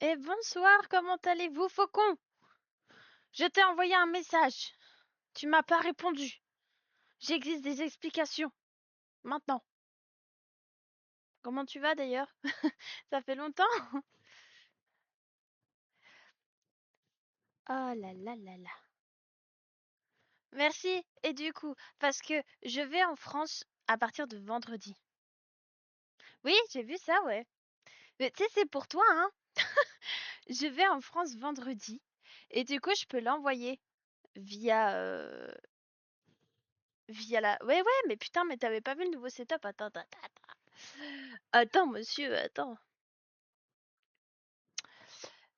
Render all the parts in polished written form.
Et bonsoir, comment allez-vous, Faucon? Je t'ai envoyé un message. Tu m'as pas répondu. J'existe des explications. Maintenant. Comment tu vas d'ailleurs? Ça fait longtemps? Oh là là là là. Merci. Et du coup, parce que je vais en France à partir de vendredi. Oui, j'ai vu ça, ouais. Mais tu sais, c'est pour toi, hein. Je vais en France vendredi. Et du coup, je peux l'envoyer via, via la... Ouais, ouais, mais putain, mais t'avais pas vu le nouveau setup? Attends, attends, attends. Attends, monsieur, attends.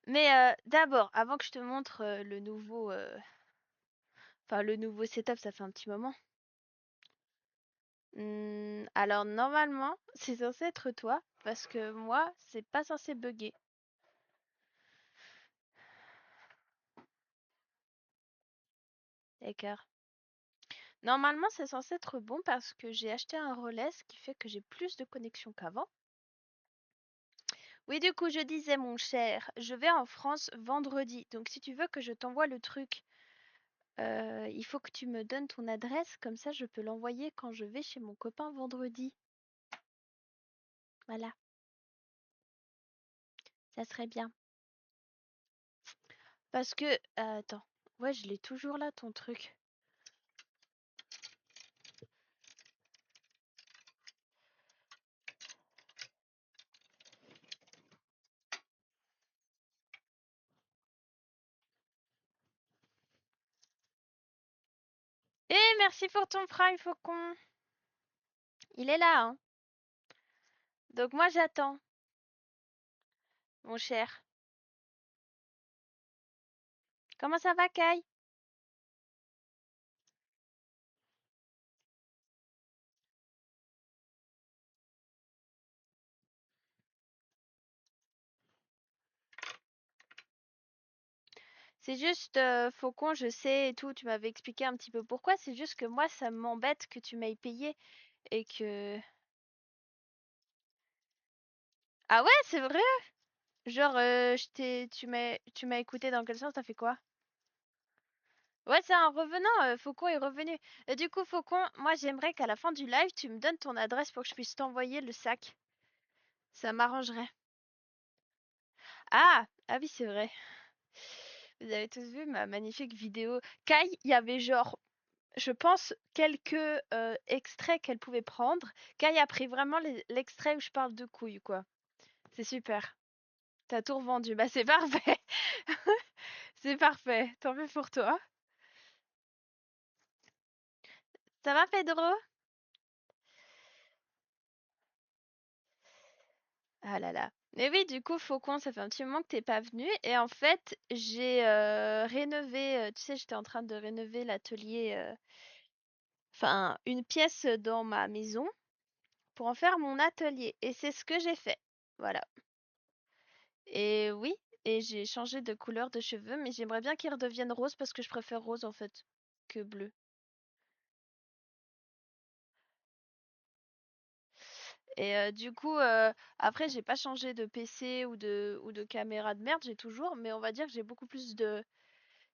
Mais d'abord, avant que je te montre le nouveau setup, ça fait un petit moment. Alors normalement, c'est censé être toi, parce que moi, c'est pas censé bugger. D'accord. Normalement, c'est censé être bon parce que j'ai acheté un relais, ce qui fait que j'ai plus de connexion qu'avant. Oui, du coup, je disais, mon cher, je vais en France vendredi. Donc, si tu veux que je t'envoie le truc, il faut que tu me donnes ton adresse, comme ça, je peux l'envoyer quand je vais chez mon copain vendredi. Voilà, ça serait bien. Parce que, attends, ouais, je l'ai toujours là, ton truc. Eh, merci pour ton prime, Faucon. Il est là, hein. Donc moi, j'attends, mon cher. Comment ça va, Kai? C'est juste, Faucon, je sais et tout, tu m'avais expliqué un petit peu pourquoi. C'est juste que moi, ça m'embête que tu m'aies payé et que... Ah ouais, c'est vrai? Genre, tu m'as écouté dans quel sens? T'as fait quoi? Ouais, c'est un revenant, Faucon est revenu. Et du coup, Faucon, moi, j'aimerais qu'à la fin du live, tu me donnes ton adresse pour que je puisse t'envoyer le sac. Ça m'arrangerait. Ah! Ah oui, c'est vrai. Vous avez tous vu ma magnifique vidéo. Kai, il y avait genre, je pense, quelques extraits qu'elle pouvait prendre. Kai a pris vraiment l'extrait où je parle de couilles, quoi. C'est super. T'as tout revendu. Bah, c'est parfait. C'est parfait. Tant mieux pour toi. Ça va, Pedro? Ah là là. Mais oui, du coup, Faucon, ça fait un petit moment que t'es pas venu. Et en fait, j'ai rénové, tu sais, j'étais en train de rénover l'atelier, enfin, une pièce dans ma maison pour en faire mon atelier. Et c'est ce que j'ai fait. Voilà. Et oui, et j'ai changé de couleur de cheveux, mais j'aimerais bien qu'ils redeviennent roses parce que je préfère rose en fait que bleu. Et du coup, après, j'ai pas changé de PC ou de caméra de merde, j'ai toujours, mais on va dire que j'ai beaucoup plus de,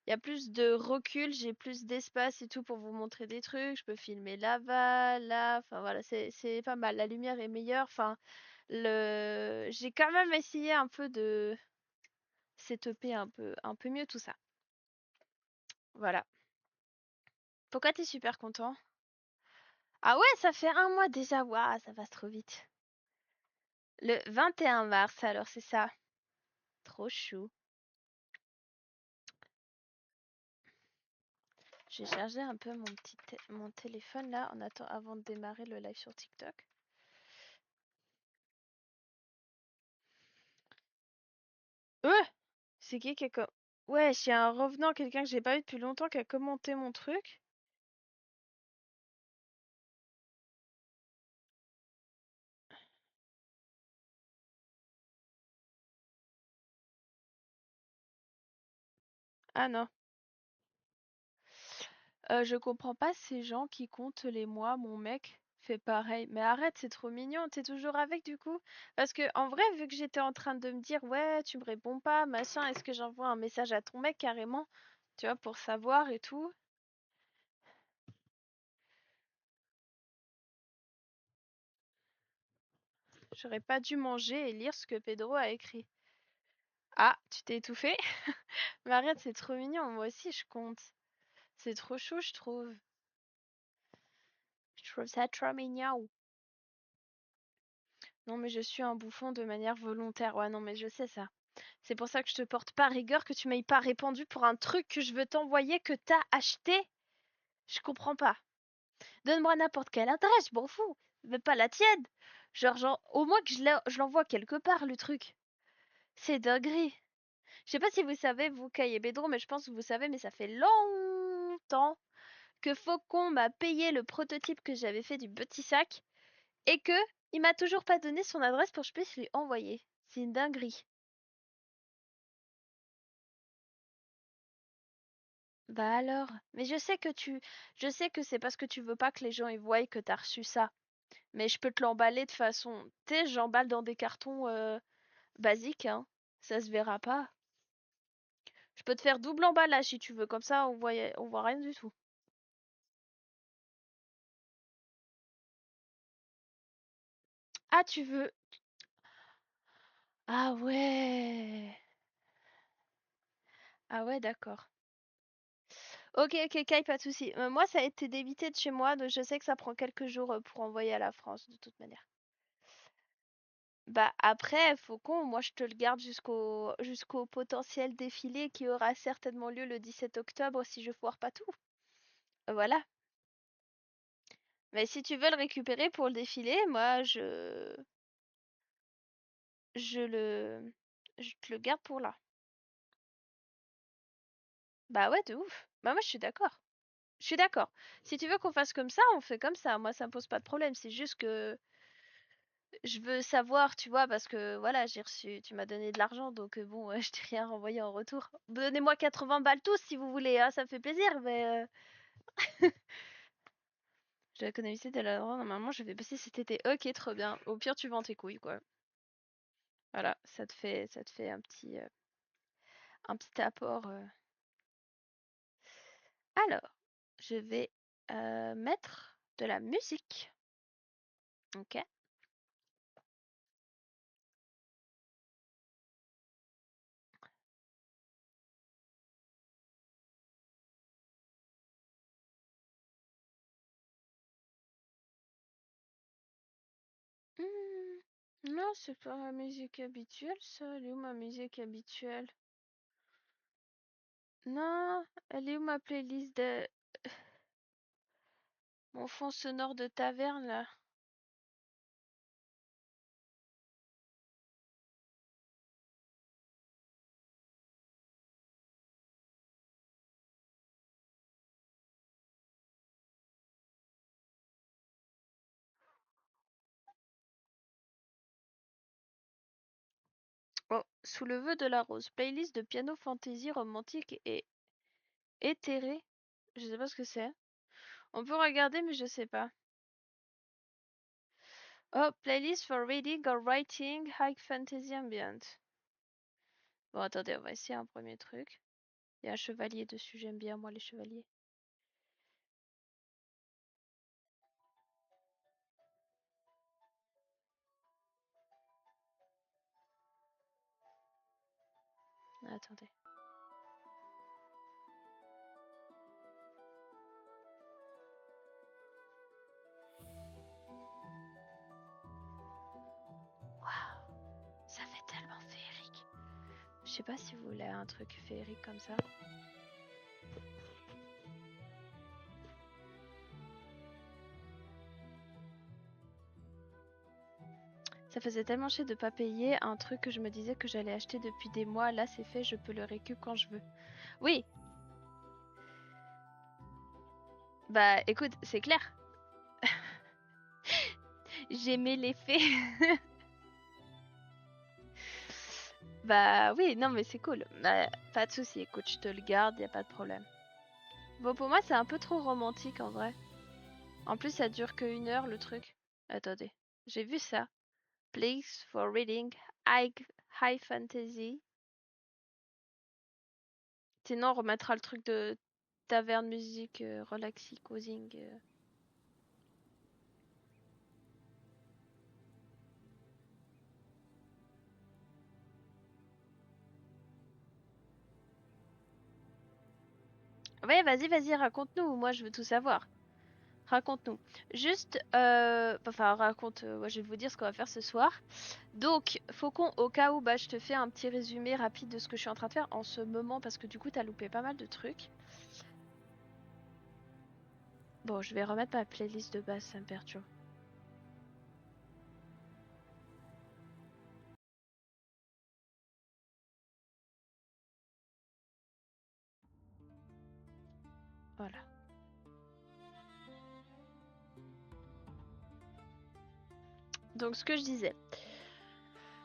il y a plus de recul, j'ai plus d'espace et tout pour vous montrer des trucs. Je peux filmer là-bas, là, enfin voilà, c'est pas mal. La lumière est meilleure. Enfin, j'ai quand même essayé un peu de setuper un peu mieux tout ça. Voilà. Pourquoi t'es super content? Ah ouais, ça fait un mois déjà. Waouh, ça passe trop vite. Le 21 mars, alors c'est ça. Trop chou. Je vais charger un peu mon téléphone là avant de démarrer le live sur TikTok. Euh, c'est qui a Ouais, j'ai un revenant, quelqu'un que j'ai pas vu depuis longtemps qui a commenté mon truc. Ah non. Je comprends pas ces gens qui comptent les mois, mon mec. Fais pareil. Mais arrête, c'est trop mignon. T'es toujours avec du coup? Parce que en vrai, vu que j'étais en train de me dire, ouais, tu me réponds pas, machin, est-ce que j'envoie un message à ton mec carrément? Tu vois, pour savoir et tout. J'aurais pas dû manger et lire ce que Pedro a écrit. Ah, tu t'es étouffé? Mais arrête, c'est trop mignon. Moi aussi, je compte. C'est trop chou, je trouve. Je trouve ça trop mignon. Non, mais je suis un bouffon de manière volontaire. Ouais, non, mais je sais ça. C'est pour ça que je te porte pas rigueur que tu m'aies pas répondu pour un truc que je veux t'envoyer que t'as acheté. Je comprends pas. Donne-moi n'importe quelle adresse, je m'en fous. Mais pas la tienne. Genre, au moins que je l'envoie quelque part, le truc. C'est dinguerie. Je sais pas si vous savez, vous, Kay et Bédron, mais je pense que vous savez, mais ça fait longtemps que Faucon m'a payé le prototype que j'avais fait du petit sac et que il m'a toujours pas donné son adresse pour que je puisse lui envoyer. C'est une dinguerie. Bah alors, mais je sais que c'est parce que tu veux pas que les gens y voient que t'as reçu ça. Mais je peux te l'emballer de façon, tu sais, j'emballe dans des cartons basiques, hein. Ça se verra pas. Je peux te faire double emballage si tu veux, comme ça on voit rien du tout. Ah, tu veux? Ah ouais. Ah ouais, d'accord. Ok, ok, Kai, pas de souci. Moi, ça a été débité de chez moi, donc je sais que ça prend quelques jours pour envoyer à la France, de toute manière. Bah après, Faucon, moi je te le garde jusqu'au potentiel défilé qui aura certainement lieu le 17 octobre si je foire pas tout. Voilà. Mais si tu veux le récupérer pour le défilé, moi je le je te le garde pour là. Bah ouais, de ouf. Bah moi je suis d'accord. Je suis d'accord. Si tu veux qu'on fasse comme ça, on fait comme ça. Moi ça me pose pas de problème, c'est juste que je veux savoir, tu vois, parce que voilà, j'ai reçu, tu m'as donné de l'argent, donc bon, je t'ai rien renvoyé en retour. Donnez-moi 80 balles tous si vous voulez, hein, ça me fait plaisir, mais j'ai économisé de l'argent, normalement je vais baisser cet été. Ok, trop bien. Au pire, tu vends tes couilles, quoi. Voilà, ça te fait un petit apport. Alors, je vais mettre de la musique. Ok. Non, c'est pas ma musique habituelle, ça. Elle est où ma musique habituelle? Non, elle est où ma playlist de mon fond sonore de taverne là? Oh, sous le vœu de la rose, playlist de piano fantasy romantique et éthéré. Je sais pas ce que c'est. On peut regarder, mais je sais pas. Oh, playlist for reading or writing high fantasy ambient. Bon, attendez, on va essayer un premier truc. Il y a un chevalier dessus, j'aime bien moi les chevaliers. Attendez. Waouh, ça fait tellement féerique. Je sais pas si vous voulez un truc féerique comme ça. Ça faisait tellement chier de pas payer un truc que je me disais que j'allais acheter depuis des mois. Là, c'est fait, je peux le récup quand je veux. Oui, bah écoute, c'est clair. J'aimais l'effet. Bah oui, non mais c'est cool. Bah, pas de souci, écoute, je te le garde, y a pas de problème. Bon, pour moi, c'est un peu trop romantique en vrai. En plus, ça dure que 1 heure le truc. Attendez, j'ai vu ça. Place for reading high, high fantasy. Sinon, on remettra le truc de taverne musique, relaxy, causing. Ouais, vas-y, raconte-nous. Moi, je veux tout savoir. Raconte-nous. Juste, enfin, raconte. Ouais, je vais vous dire ce qu'on va faire ce soir. Donc, Faucon, au cas où, bah, je te fais un petit résumé rapide de ce que je suis en train de faire en ce moment parce que du coup, t'as loupé pas mal de trucs. Bon, je vais remettre ma playlist de base, ça me perturbe. Voilà. Donc, ce que je disais.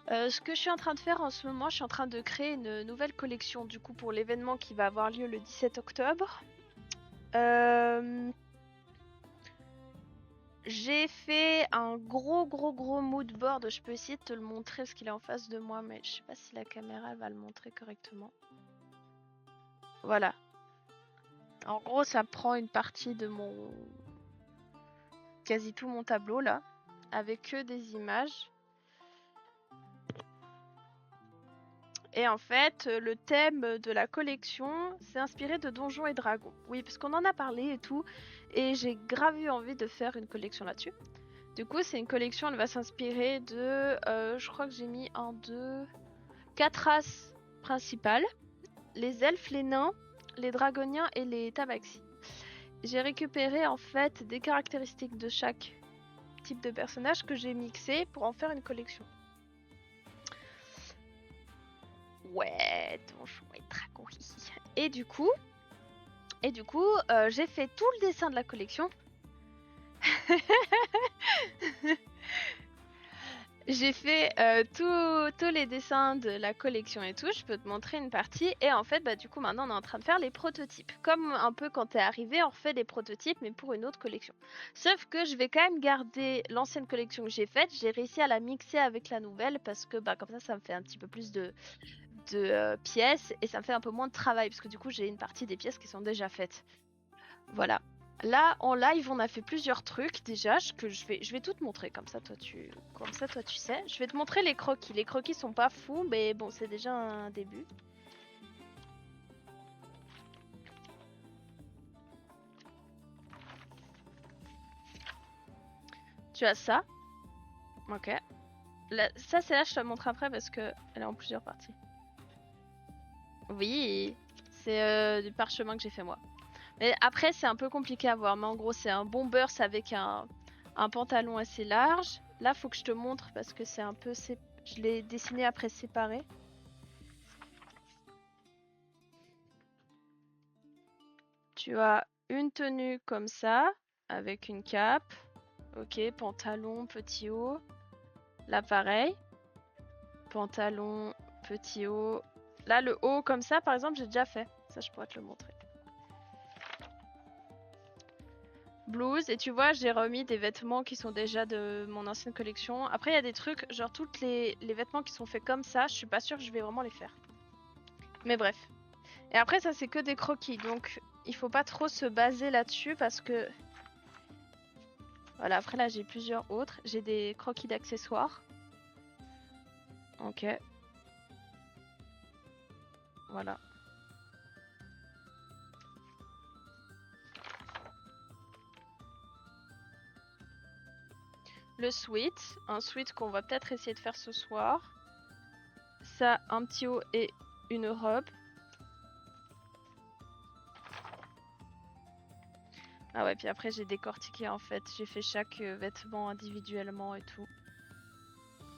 Ce que je suis en train de faire en ce moment, je suis en train de créer une nouvelle collection du coup pour l'événement qui va avoir lieu le 17 octobre. J'ai fait un gros mood board. Je peux essayer de te le montrer parce qu'il est en face de moi, mais je sais pas si la caméra va le montrer correctement. Voilà. En gros, ça prend une partie de mon quasi tout mon tableau là, avec que des images. Et en fait, le thème de la collection, c'est inspiré de Donjons et Dragons. Oui, parce qu'on en a parlé et tout, et j'ai grave eu envie de faire une collection là-dessus. Du coup, c'est une collection, elle va s'inspirer de, je crois que j'ai mis 1, 2, 4 races principales. Les elfes, les nains, les dragoniens et les tabaxis. J'ai récupéré en fait des caractéristiques de chaque type de personnage que j'ai mixé pour en faire une collection. Ouais, Donjons et Dragons. Et du coup, j'ai fait tout le dessin de la collection. J'ai fait tous les dessins de la collection et tout. Je peux te montrer une partie. Et en fait, bah, du coup, maintenant, on est en train de faire les prototypes. Comme un peu quand t'es arrivé, on refait des prototypes, mais pour une autre collection. Sauf que je vais quand même garder l'ancienne collection que j'ai faite. J'ai réussi à la mixer avec la nouvelle parce que bah, comme ça me fait un petit peu plus de pièces et ça me fait un peu moins de travail parce que du coup, j'ai une partie des pièces qui sont déjà faites. Voilà. Là, en live, on a fait plusieurs trucs déjà que je vais tout te montrer comme ça, toi tu sais. Je vais te montrer les croquis. Les croquis sont pas fous, mais bon, c'est déjà un début. Tu as ça. Ok. Ça, c'est là, je te montre après parce que elle est en plusieurs parties. Oui, c'est du parchemin que j'ai fait moi. Mais après, c'est un peu compliqué à voir. Mais en gros, c'est un bombers avec un pantalon assez large. Là, faut que je te montre parce que c'est un peu. Je l'ai dessiné après séparé. Tu as une tenue comme ça, avec une cape. Ok, pantalon, petit haut. Là, pareil. Pantalon, petit haut. Là, le haut comme ça, par exemple, j'ai déjà fait. Ça, je pourrais te le montrer. Blouse, et tu vois, j'ai remis des vêtements qui sont déjà de mon ancienne collection. Après, il y a des trucs, genre toutes les vêtements qui sont faits comme ça, je suis pas sûre que je vais vraiment les faire. Mais bref. Et après, ça, c'est que des croquis, donc il faut pas trop se baser là-dessus parce que. Voilà, après là, j'ai plusieurs autres. J'ai des croquis d'accessoires. Ok. Voilà. Le sweat, un sweat qu'on va peut-être essayer de faire ce soir. Ça, un petit haut et une robe. Ah ouais, puis après j'ai décortiqué en fait. J'ai fait chaque vêtement individuellement et tout.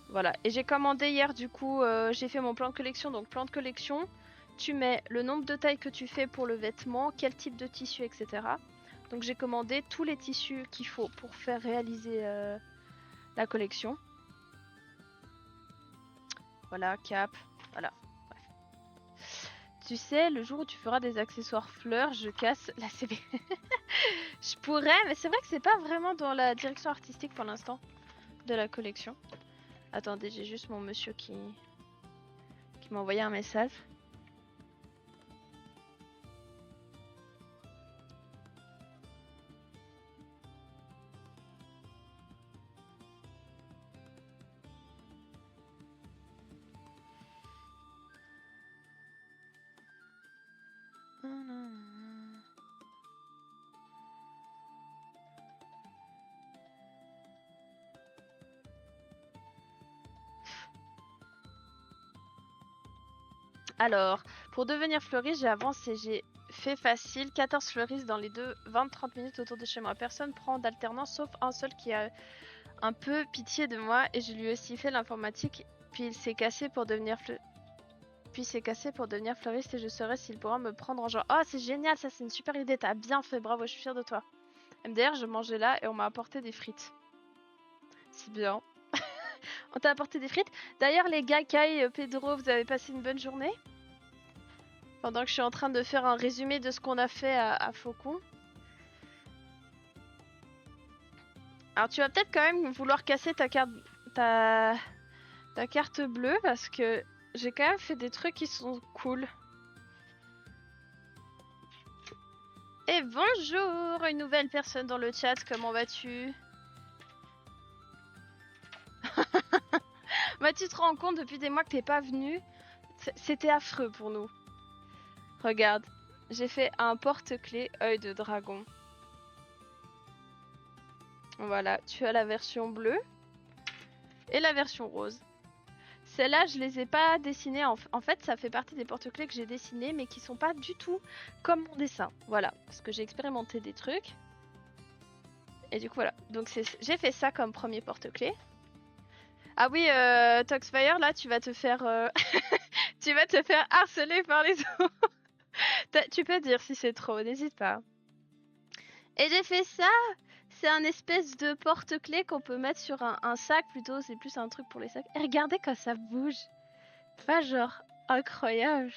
Voilà. Et j'ai commandé hier du coup, j'ai fait mon plan de collection. Donc plan de collection, tu mets le nombre de tailles que tu fais pour le vêtement, quel type de tissu, etc. Donc j'ai commandé tous les tissus qu'il faut pour faire réaliser la collection. Voilà, cap. Voilà. Bref. Tu sais, le jour où tu feras des accessoires fleurs, je casse la CB. Je pourrais, mais c'est vrai que c'est pas vraiment dans la direction artistique pour l'instant de la collection. Attendez, j'ai juste mon monsieur qui m'a envoyé un message. Alors, pour devenir fleuriste, j'ai avancé, j'ai fait facile, 14 fleuristes dans les 20-30 minutes autour de chez moi. Personne prend d'alternance sauf un seul qui a un peu pitié de moi et je lui ai aussi fait l'informatique. Puis il s'est cassé pour devenir fleuriste et je saurais s'il pourra me prendre en genre. Oh, c'est génial, ça c'est une super idée, t'as bien fait, bravo, je suis fière de toi. MDR, je mangeais là et on m'a apporté des frites. C'est bien. On t'a apporté des frites. D'ailleurs, les gars, Kai, Pedro, vous avez passé une bonne journée? Pendant que je suis en train de faire un résumé de ce qu'on a fait à Faucon. Alors, tu vas peut-être quand même vouloir casser ta carte bleue parce que j'ai quand même fait des trucs qui sont cool. Et bonjour, une nouvelle personne dans le chat, comment vas-tu? Bah, tu te rends compte depuis des mois que t'es pas venu? C'était affreux pour nous. Regarde, j'ai fait un porte-clés œil de dragon. Voilà, tu as la version bleue et la version rose. Celles-là, je les ai pas dessinées. En fait, ça fait partie des porte-clés que j'ai dessinés, mais qui sont pas du tout comme mon dessin. Voilà, parce que j'ai expérimenté des trucs. Et du coup, voilà. Donc, j'ai fait ça comme premier porte-clés. Ah oui, Toxfire, là, tu vas te faire, tu vas te faire harceler par les autres. Tu peux dire si c'est trop, n'hésite pas. Et j'ai fait ça. C'est un espèce de porte-clés qu'on peut mettre sur un sac plutôt. C'est plus un truc pour les sacs. Et regardez quand ça bouge. Pas genre incroyable.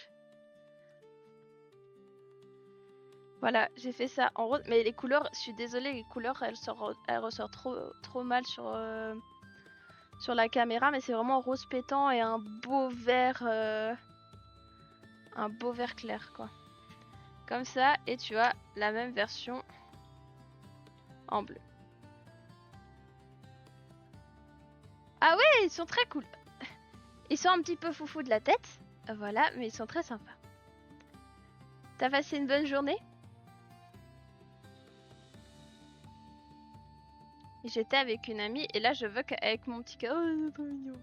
Voilà, j'ai fait ça en rose. Mais les couleurs, je suis désolée, les couleurs, elles ressortent trop mal sur la caméra. Mais c'est vraiment rose pétant et un beau vert clair, quoi. Comme ça, et tu as la même version en bleu. Ah ouais, ils sont très cool. Ils sont un petit peu foufou de la tête. Voilà, mais ils sont très sympas. T'as passé une bonne journée? J'étais avec une amie et là je veux qu'avec mon petit cœur. Oh, c'est trop mignon.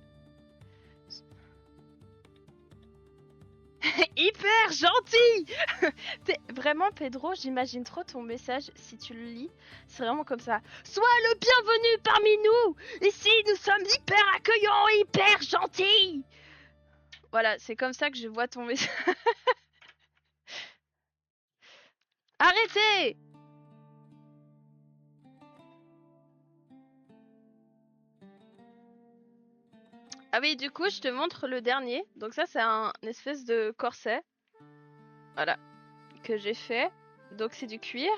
Hyper gentil. Vraiment, Pedro, j'imagine trop ton message si tu le lis. C'est vraiment comme ça. Sois le bienvenu parmi nous. Ici, nous sommes hyper accueillants, hyper gentils. Voilà, c'est comme ça que je vois ton message. Arrêtez. Ah oui, du coup, je te montre le dernier. Donc ça, c'est un espèce de corset. Voilà, que j'ai fait. Donc c'est du cuir.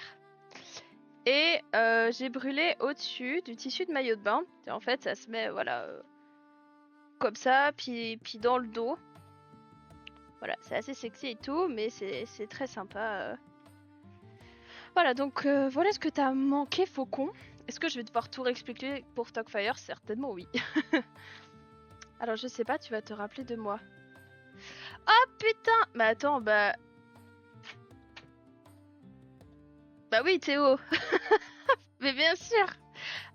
Et j'ai brûlé au-dessus du tissu de maillot de bain. Et en fait, ça se met, voilà, comme ça, puis dans le dos. Voilà, c'est assez sexy et tout, mais c'est très sympa. Voilà, donc voilà ce que t'as manqué, Faucon. Est-ce que je vais devoir tout réexpliquer pour Talkfire? Certainement oui. Alors je sais pas, tu vas te rappeler de moi. Oh putain! Mais attends, bah... Bah oui, Théo. Mais bien sûr.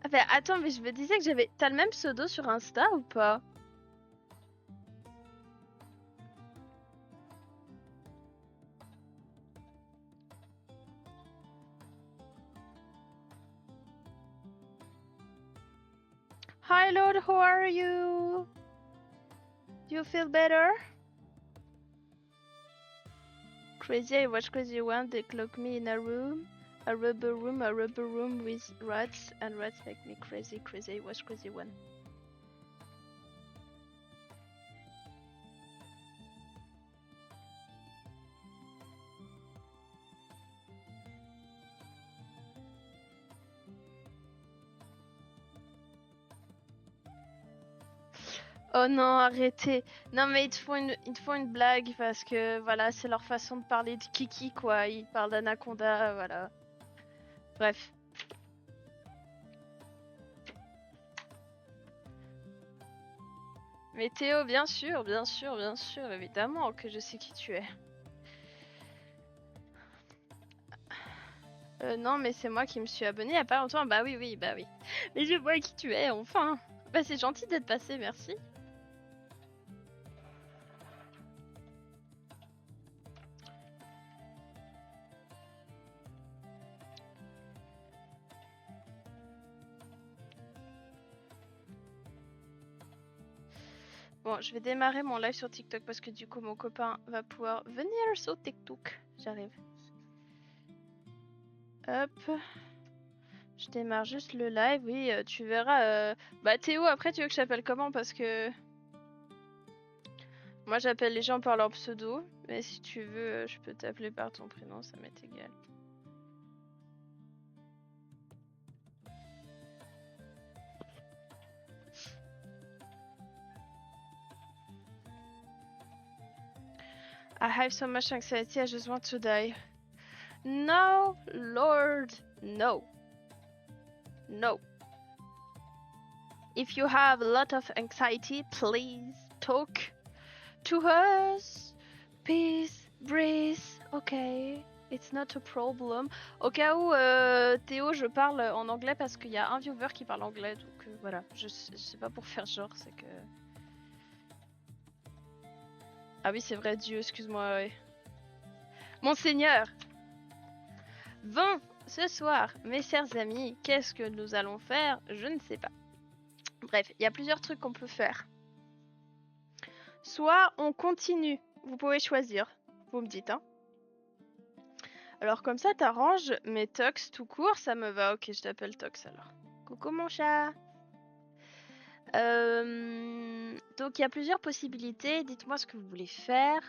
Ah bah attends, mais je me disais que j'avais... T'as le même pseudo sur Insta ou pas? Hi Lord, how are you? Do you feel better? Crazy, I watch Crazy One, they lock me in a room with rats, and rats make me crazy, I watch Crazy One. Oh non, arrêtez. Non, mais ils te font une blague parce que voilà, c'est leur façon de parler de Kiki, quoi. Ils parlent d'Anaconda, voilà. Bref. Mais Théo, bien sûr, bien sûr, bien sûr, évidemment que je sais qui tu es. Non, mais c'est moi qui me suis abonnée il y a pas longtemps. Bah oui, oui, bah oui. Mais je vois qui tu es, enfin. Bah c'est gentil d'être passé, merci. Bon, je vais démarrer mon live sur TikTok parce que du coup mon copain va pouvoir venir sur TikTok. J'arrive. Hop. Je démarre juste le live, oui, tu verras. Bah Théo, après tu veux que je t'appelle comment? Parce que moi j'appelle les gens par leur pseudo, mais si tu veux, je peux t'appeler par ton prénom, ça m'est égal. I have so much anxiety, I just want to die. No, Lord, no. No. If you have a lot of anxiety, please talk to us. Peace, breathe, okay. It's not a problem. Au cas où, Théo, je parle en anglais parce qu'il y a un viewer qui parle anglais, donc voilà. Je sais pas pour faire genre, c'est que... Ah oui, c'est vrai, Dieu, excuse-moi, ouais. Monseigneur! Bon, ce soir, mes chers amis, qu'est-ce que nous allons faire? Je ne sais pas. Bref, il y a plusieurs trucs qu'on peut faire. Soit on continue, vous pouvez choisir, vous me dites, hein. Alors comme ça, t'arranges, mais Tox tout court, ça me va. Ok, je t'appelle Tox alors. Coucou mon chat. Donc il y a plusieurs possibilités, dites-moi ce que vous voulez faire.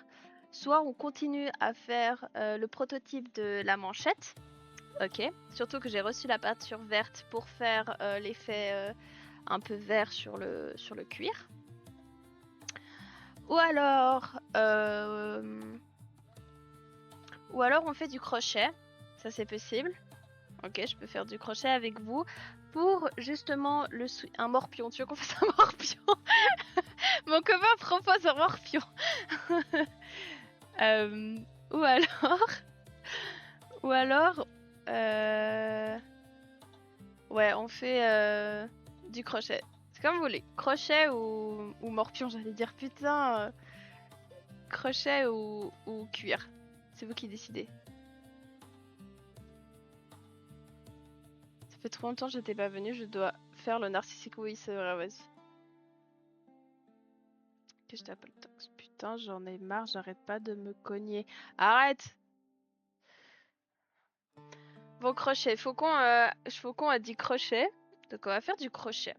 Soit on continue à faire le prototype de la manchette. Ok, surtout que j'ai reçu la peinture verte pour faire l'effet un peu vert sur le cuir. Ou alors on fait du crochet, ça c'est possible. Ok, je peux faire du crochet avec vous pour justement un morpion. Tu veux qu'on fasse un morpion? Mon copain propose un morpion. Ou alors, ouais, on fait du crochet. C'est comme vous voulez. Crochet ou morpion, j'allais dire. Putain, crochet ou cuir. C'est vous qui décidez. Ça fait trop longtemps que j'étais pas venue, je dois faire le narcissique. Oui, c'est vrai, vas-y. Que je t'appelle Tox. Putain, j'en ai marre, j'arrête pas de me cogner. Arrête! Bon, crochet. Faucon a dit crochet. Donc on va faire du crochet.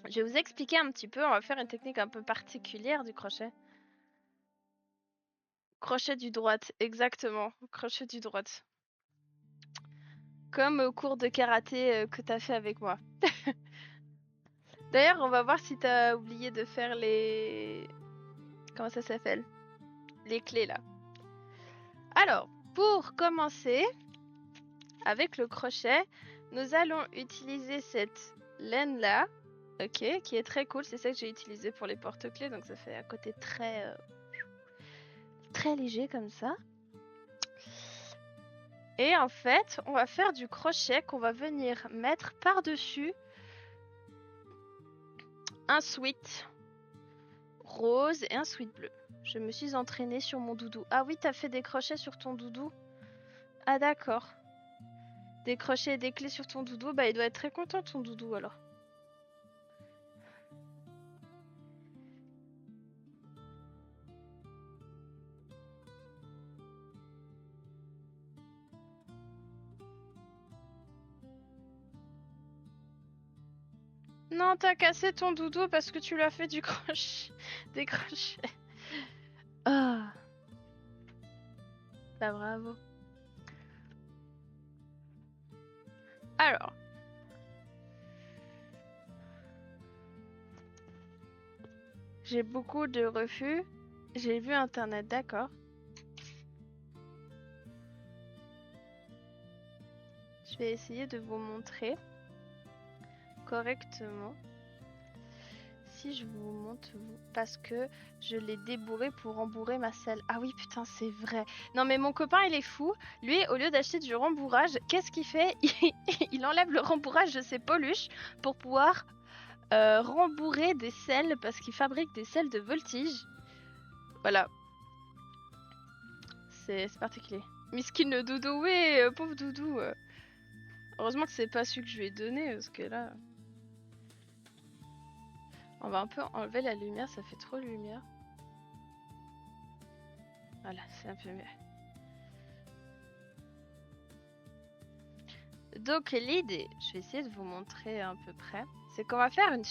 Je vais vous expliquer un petit peu, on va faire une technique un peu particulière du crochet. Crochet du droite, exactement. Crochet du droite. Comme au cours de karaté que t'as fait avec moi. D'ailleurs, on va voir si t'as oublié de faire les... Comment ça s'appelle? Les clés là. Alors, pour commencer, avec le crochet, nous allons utiliser cette laine là. Ok, qui est très cool. C'est ça que j'ai utilisé pour les porte-clés. Donc ça fait un côté très, très léger comme ça. Et en fait, on va faire du crochet qu'on va venir mettre par-dessus un sweat rose et un sweat bleu. Je me suis entraînée sur mon doudou. Ah oui, t'as fait des crochets sur ton doudou? Ah d'accord. Des crochets et des clés sur ton doudou. Bah il doit être très content ton doudou alors. Non, t'as cassé ton doudou parce que tu l'as fait du crochet. Des crochets. Ah. Bah bravo. Alors. J'ai beaucoup de refus. J'ai vu internet, d'accord. Je vais essayer de vous montrer correctement. Si je vous montre, parce que je l'ai débourré pour rembourrer ma selle. Ah oui, putain, c'est vrai. Non, mais mon copain, il est fou. Lui, au lieu d'acheter du rembourrage, qu'est-ce qu'il fait? Il enlève le rembourrage de ses peluches pour pouvoir rembourrer des selles parce qu'il fabrique des selles de voltige. Voilà. C'est particulier. Miskin Doudou, oui, pauvre Doudou. Heureusement que c'est pas celui que je lui ai donné, parce que là... On va un peu enlever la lumière, ça fait trop de lumière. Voilà, c'est un peu mieux. Donc l'idée, je vais essayer de vous montrer à peu près, c'est qu'on va faire une...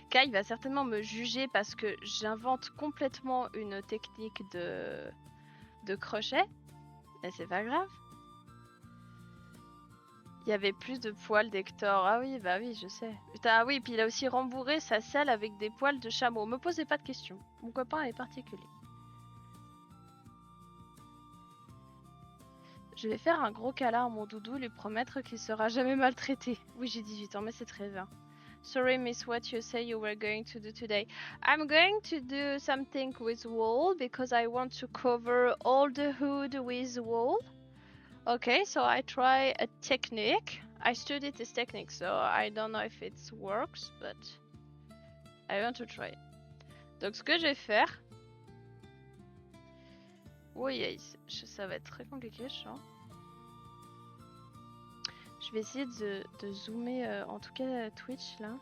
Kai va certainement me juger parce que j'invente complètement une technique de crochet. Mais c'est pas grave. Il y avait plus de poils d'Hector. Ah oui, bah oui, je sais. Putain, ah oui, puis il a aussi rembourré sa selle avec des poils de chameau. Me posez pas de questions. Mon copain est particulier. Je vais faire un gros câlin à mon doudou, lui promettre qu'il sera jamais maltraité. Oui, j'ai 18 ans, mais c'est très bien. Sorry, miss, what you say you were going to do today. I'm going to do something with wool because I want to cover all the hood with wool. Okay, so I try a technique. I studied this technique, so I don't know if it works, but I want to try it. Donc, ce que je vais faire... Oui, ça va être très compliqué, je sens. Je vais essayer de zoomer, en tout cas Twitch, là.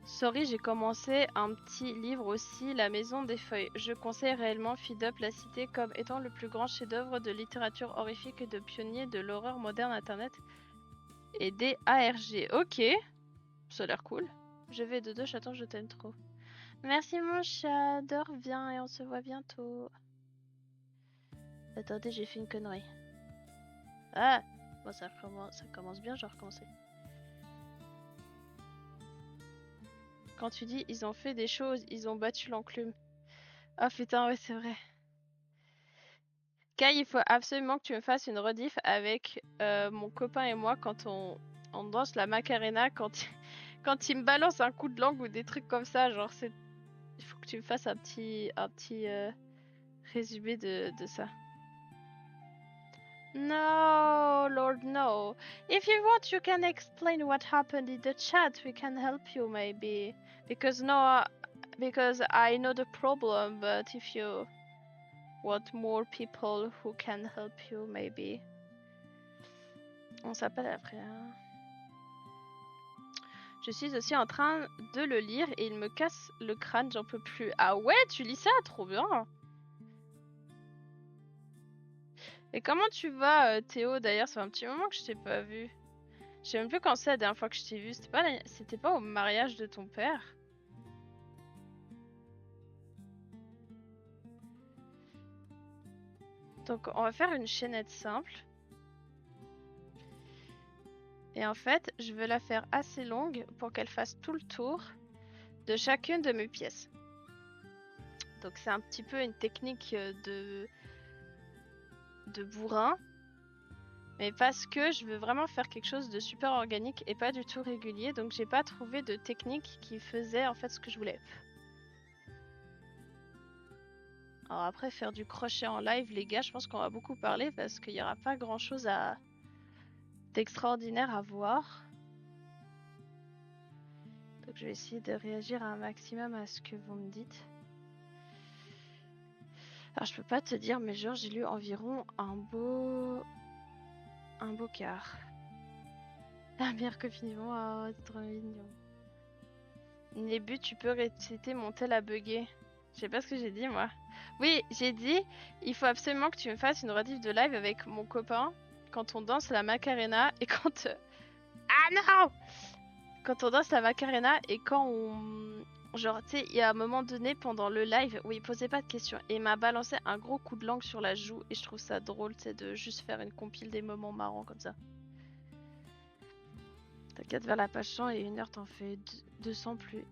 Sorry, j'ai commencé un petit livre aussi, La Maison des Feuilles. Je conseille réellement Feed Up la cité comme étant le plus grand chef-d'œuvre de littérature horrifique et de pionnier de l'horreur moderne internet et des ARG. Ok, ça a l'air cool. Je vais de deux chatons, je t'aime trop. Merci mon chat, dors bien et on se voit bientôt. Attendez, j'ai fait une connerie. Ah, bon, ça commence bien, je vais recommencer. Quand tu dis ils ont fait des choses, ils ont battu l'enclume. Ah putain, ouais, c'est vrai. Kai, il faut absolument que tu me fasses une rediff avec mon copain et moi quand on danse la Macarena, quand il me balance un coup de langue ou des trucs comme ça, genre c'est... Il faut que tu me fasses un petit résumé de ça. No, Lord, no. If you want, you can explain what happened in the chat. We can help you, maybe. Because I know the problem, but if you want more people who can help you, maybe. On s'appelle après. Hein. Je suis aussi en train de le lire et il me casse le crâne, j'en peux plus. Ah ouais, tu lis ça? Trop bien. Et comment tu vas, Théo? D'ailleurs, ça fait un petit moment que je t'ai pas vu. Je sais même plus quand c'est la dernière fois que je t'ai vu. C'était pas au mariage de ton père? Donc, on va faire une chaînette simple. Et en fait, je veux la faire assez longue pour qu'elle fasse tout le tour de chacune de mes pièces. Donc, c'est un petit peu une technique de bourrin. Mais parce que je veux vraiment faire quelque chose de super organique et pas du tout régulier. Donc, j'ai pas trouvé de technique qui faisait en fait ce que je voulais. Alors après, faire du crochet en live, les gars, je pense qu'on va beaucoup parler parce qu'il n'y aura pas grand-chose d'extraordinaire à voir. Donc je vais essayer de réagir un maximum à ce que vous me dites. Alors je peux pas te dire, mais genre j'ai lu environ un beau quart. La meilleure copine du monde, oh, c'est trop mignon. Les buts, tu peux réciter mon tel à bugger. Je sais pas ce que j'ai dit moi. Oui, j'ai dit, il faut absolument que tu me fasses une rediff de live avec mon copain quand on danse la Macarena et quand... Ah non! Quand on danse la Macarena et quand on... Genre, tu sais, il y a un moment donné pendant le live où il posait pas de questions et il m'a balancé un gros coup de langue sur la joue et je trouve ça drôle, tu sais, de juste faire une compile des moments marrants comme ça. T'as 4 vers la page 100 et 1 heure t'en fais 200 plus.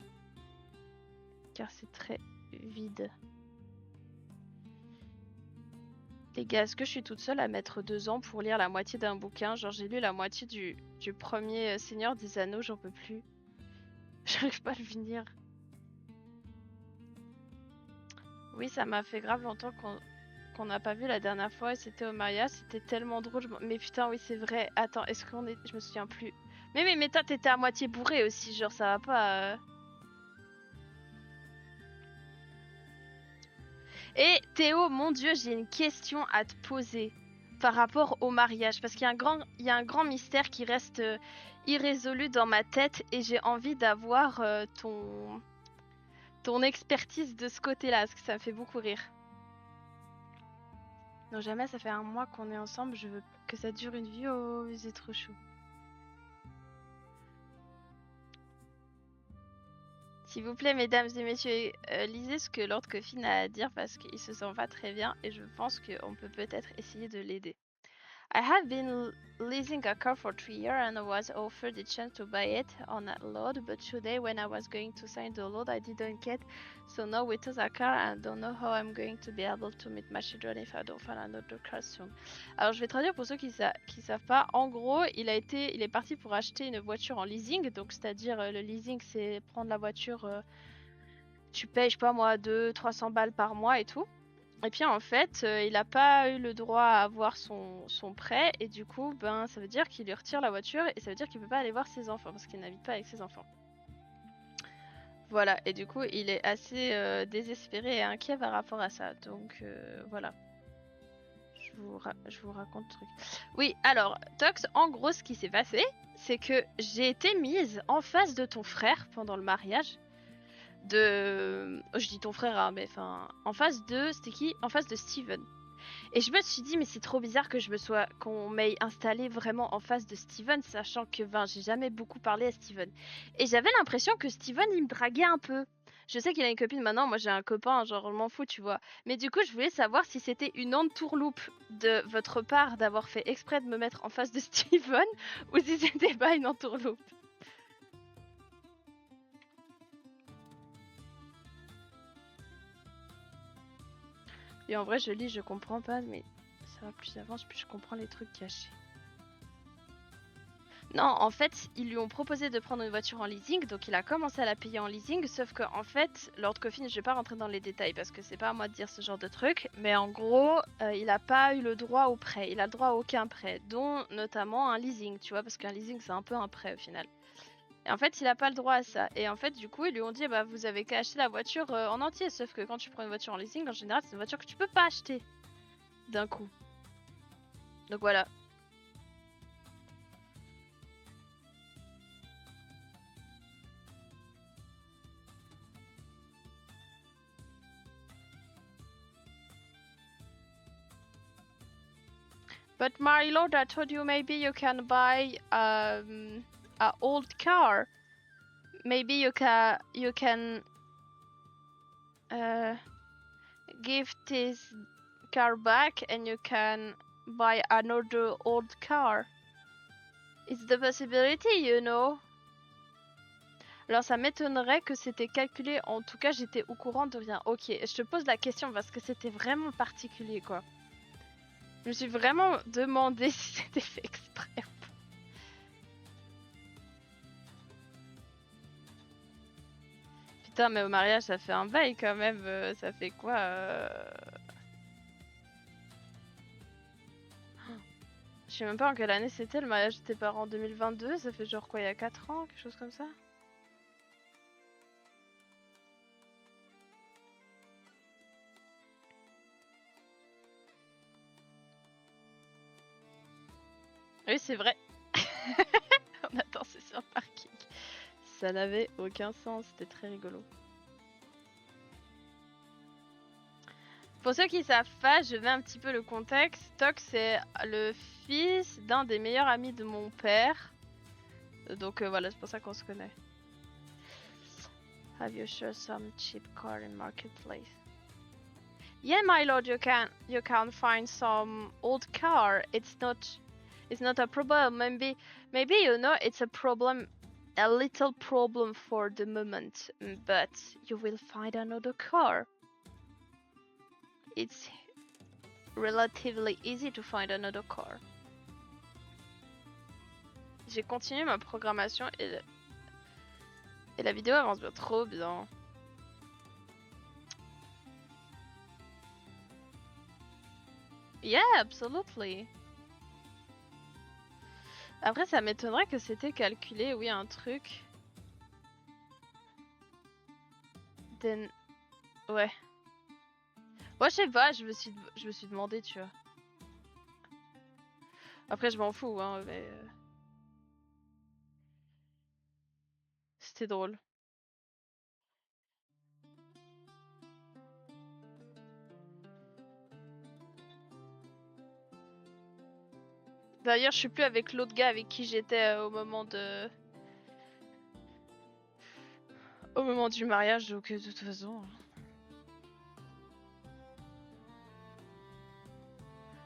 Car c'est très vide. Les gars, est-ce que je suis toute seule à mettre 2 ans pour lire la moitié d'un bouquin? Genre j'ai lu la moitié du premier Seigneur des Anneaux, j'en peux plus. J'arrive pas à le finir. Oui, ça m'a fait grave longtemps qu'on n'a pas vu la dernière fois et c'était au mariage, c'était tellement drôle. Mais putain, oui, c'est vrai. Attends, est-ce qu'on est... Je me souviens plus. Mais toi, t'étais à moitié bourré aussi, genre ça va pas... Et Théo, mon Dieu, j'ai une question à te poser par rapport au mariage. Parce qu'il y a un grand mystère qui reste irrésolu dans ma tête et j'ai envie d'avoir ton expertise de ce côté-là, parce que ça me fait beaucoup rire. Non, jamais, ça fait 1 mois qu'on est ensemble, je veux que ça dure une vie, oh, c'est trop chaud. S'il vous plaît, mesdames et messieurs, lisez ce que Lord Coffin a à dire parce qu'il se sent pas très bien et je pense qu'on peut peut-être essayer de l'aider. I have been leasing a car for 3 years and I was offered the chance to buy it on a load, but today when I was going to sign the load I didn't get, so now without a car I don't know how I'm going to be able to meet my children if I don't find another car soon. Alors je vais traduire pour ceux qui savent pas. En gros, il est parti pour acheter une voiture en leasing, donc c'est-à-dire le leasing c'est prendre la voiture, tu payes je sais pas moi 200-300 balles par mois et tout. Et puis en fait, il n'a pas eu le droit à avoir son prêt et du coup, ben ça veut dire qu'il lui retire la voiture et ça veut dire qu'il peut pas aller voir ses enfants parce qu'il n'habite pas avec ses enfants. Voilà, et du coup, il est assez désespéré et inquiet par rapport à ça. Donc voilà. Je vous raconte le truc. Oui, alors, Tox, en gros, ce qui s'est passé, c'est que j'ai été mise en face de ton frère pendant le mariage. Je dis ton frère, hein, mais enfin, en face de... C'était qui? En face de Steven. Et je me suis dit, mais c'est trop bizarre qu'on m'ait installé vraiment en face de Steven, sachant que j'ai jamais beaucoup parlé à Steven. Et j'avais l'impression que Steven, il me draguait un peu. Je sais qu'il a une copine maintenant, moi j'ai un copain, genre je m'en fous, tu vois. Mais du coup, je voulais savoir si c'était une entourloupe de votre part d'avoir fait exprès de me mettre en face de Steven, ou si c'était pas une entourloupe. Et en vrai, je lis, je comprends pas, mais ça va plus j'avance, plus je comprends les trucs cachés. Non, en fait, ils lui ont proposé de prendre une voiture en leasing, donc il a commencé à la payer en leasing, sauf que en fait, Lord Coffin, je vais pas rentrer dans les détails parce que c'est pas à moi de dire ce genre de truc, mais en gros, il a pas eu le droit au prêt, il a le droit à aucun prêt, dont notamment un leasing, tu vois, parce qu'un leasing c'est un peu un prêt au final. Et en fait, il a pas le droit à ça. Et en fait, du coup, ils lui ont dit, bah vous avez qu'à acheter la voiture en entier, sauf que quand tu prends une voiture en leasing, en général, c'est une voiture que tu peux pas acheter d'un coup. Donc voilà. But my lord, I told you maybe you can buy a old car. Maybe you can give this car back and you can buy another old car. It's the possibility, you know. Alors ça m'étonnerait que c'était calculé. En tout cas, j'étais au courant de rien. Ok, je te pose la question parce que c'était vraiment particulier, quoi. Je me suis vraiment demandé si c'était fait exprès. Putain, mais au mariage, ça fait un bail quand même. Ça fait quoi Je sais même pas en quelle année c'était le mariage de tes parents. En 2022, ça fait genre quoi, il y a 4 ans, quelque chose comme ça? Oui, c'est vrai. On a dansé sur le parking. Ça n'avait aucun sens, c'était très rigolo. Pour ceux qui savent pas, je mets un petit peu le contexte. Tox c'est le fils d'un des meilleurs amis de mon père. Donc voilà, c'est pour ça qu'on se connaît. Have you sure some cheap car in marketplace? Yeah, my lord, you can find some old car. It's not It's not a problem. Maybe you know it's a problem, a little problem for the moment, but you will find another car. It's relatively easy to find another car. J'ai continué ma programmation et la vidéo avance bien, trop bien. Yeah, absolutely. Après, ça m'étonnerait que c'était calculé, oui, un truc. Then... Ouais. Moi, je sais pas, je me suis demandé, tu vois. Après, je m'en fous, hein, mais... C'était drôle. D'ailleurs, je suis plus avec l'autre gars avec qui j'étais au moment du mariage, donc de toute façon...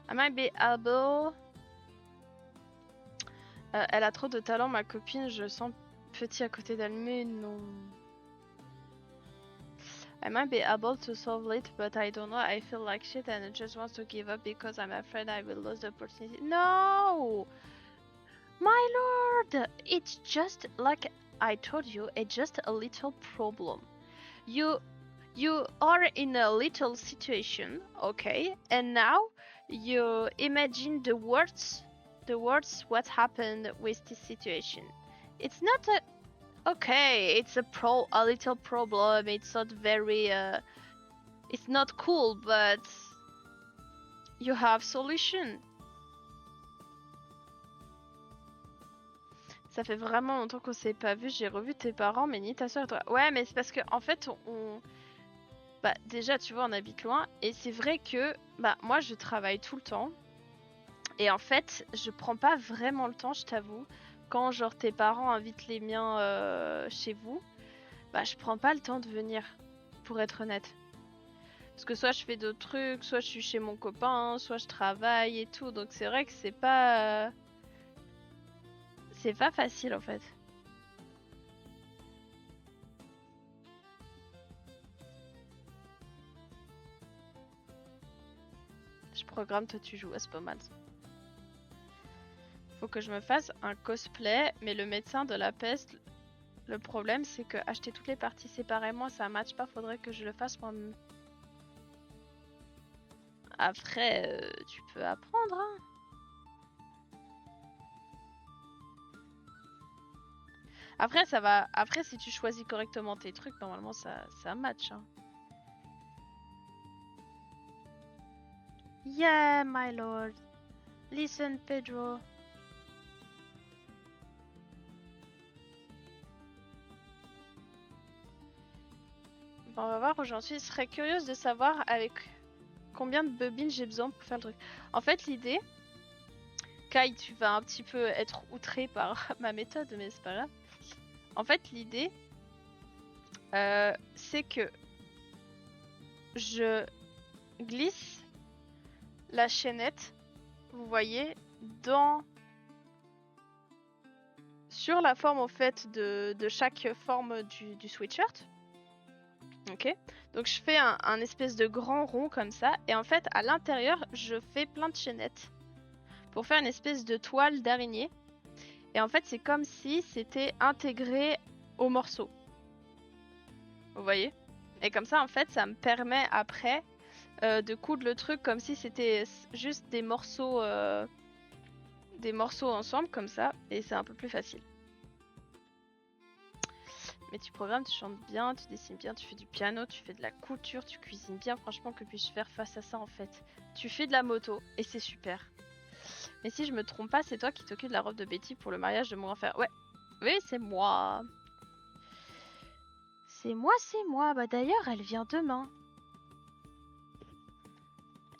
I might be able... elle a trop de talent, ma copine, je sens petit à côté d'elle, mais non... I might be able to solve it, but I don't know. I feel like shit and I just want to give up because I'm afraid I will lose the opportunity. No! My lord! It's just like I told you, it's just a little problem. You are in a little situation, okay? And now you imagine the words what happened with this situation. It's not a okay, it's a little problem. It's not very it's not cool, but you have solution. Ça fait vraiment longtemps qu'on s'est pas vu. J'ai revu tes parents, mais ni ta soeur et toi. Ouais, mais c'est parce que en fait, bah déjà, tu vois, on habite loin, et c'est vrai que bah moi, je travaille tout le temps, et en fait, je prends pas vraiment le temps, je t'avoue. Quand genre tes parents invitent les miens chez vous, bah je prends pas le temps de venir, pour être honnête. Parce que soit je fais d'autres trucs, soit je suis chez mon copain, soit je travaille et tout. Donc c'est vrai que c'est pas facile en fait. Je programme, toi tu joues, c'est pas mal. Faut que je me fasse un cosplay, mais le médecin de la peste, le problème c'est que acheter toutes les parties séparément ça match pas, faudrait que je le fasse moi-même. Après, tu peux apprendre, hein. Après, ça va. Après, si tu choisis correctement tes trucs, normalement, ça match, hein. Yeah, my lord. Listen, Pedro. Bon, on va voir où j'en suis. Je serais curieuse de savoir avec combien de bobines j'ai besoin pour faire le truc. En fait, l'idée... Kai, tu vas un petit peu être outré par ma méthode, mais c'est pas grave. En fait, l'idée, c'est que je glisse la chaînette, vous voyez, sur la forme en fait de chaque forme du sweatshirt. Ok, donc je fais un espèce de grand rond comme ça, et en fait à l'intérieur je fais plein de chaînettes pour faire une espèce de toile d'araignée. Et en fait c'est comme si c'était intégré au morceau. Vous voyez? Et comme ça en fait ça me permet après de coudre le truc comme si c'était juste des morceaux ensemble comme ça, et c'est un peu plus facile. Mais tu programmes, tu chantes bien, tu dessines bien, tu fais du piano, tu fais de la couture, tu cuisines bien. Franchement, que puis-je faire face à ça en fait? Tu fais de la moto et c'est super. Mais si je me trompe pas, c'est toi qui t'occupes de la robe de Betty pour le mariage de mon grand frère. Ouais, oui, c'est moi. C'est moi, c'est moi. Bah d'ailleurs, elle vient demain.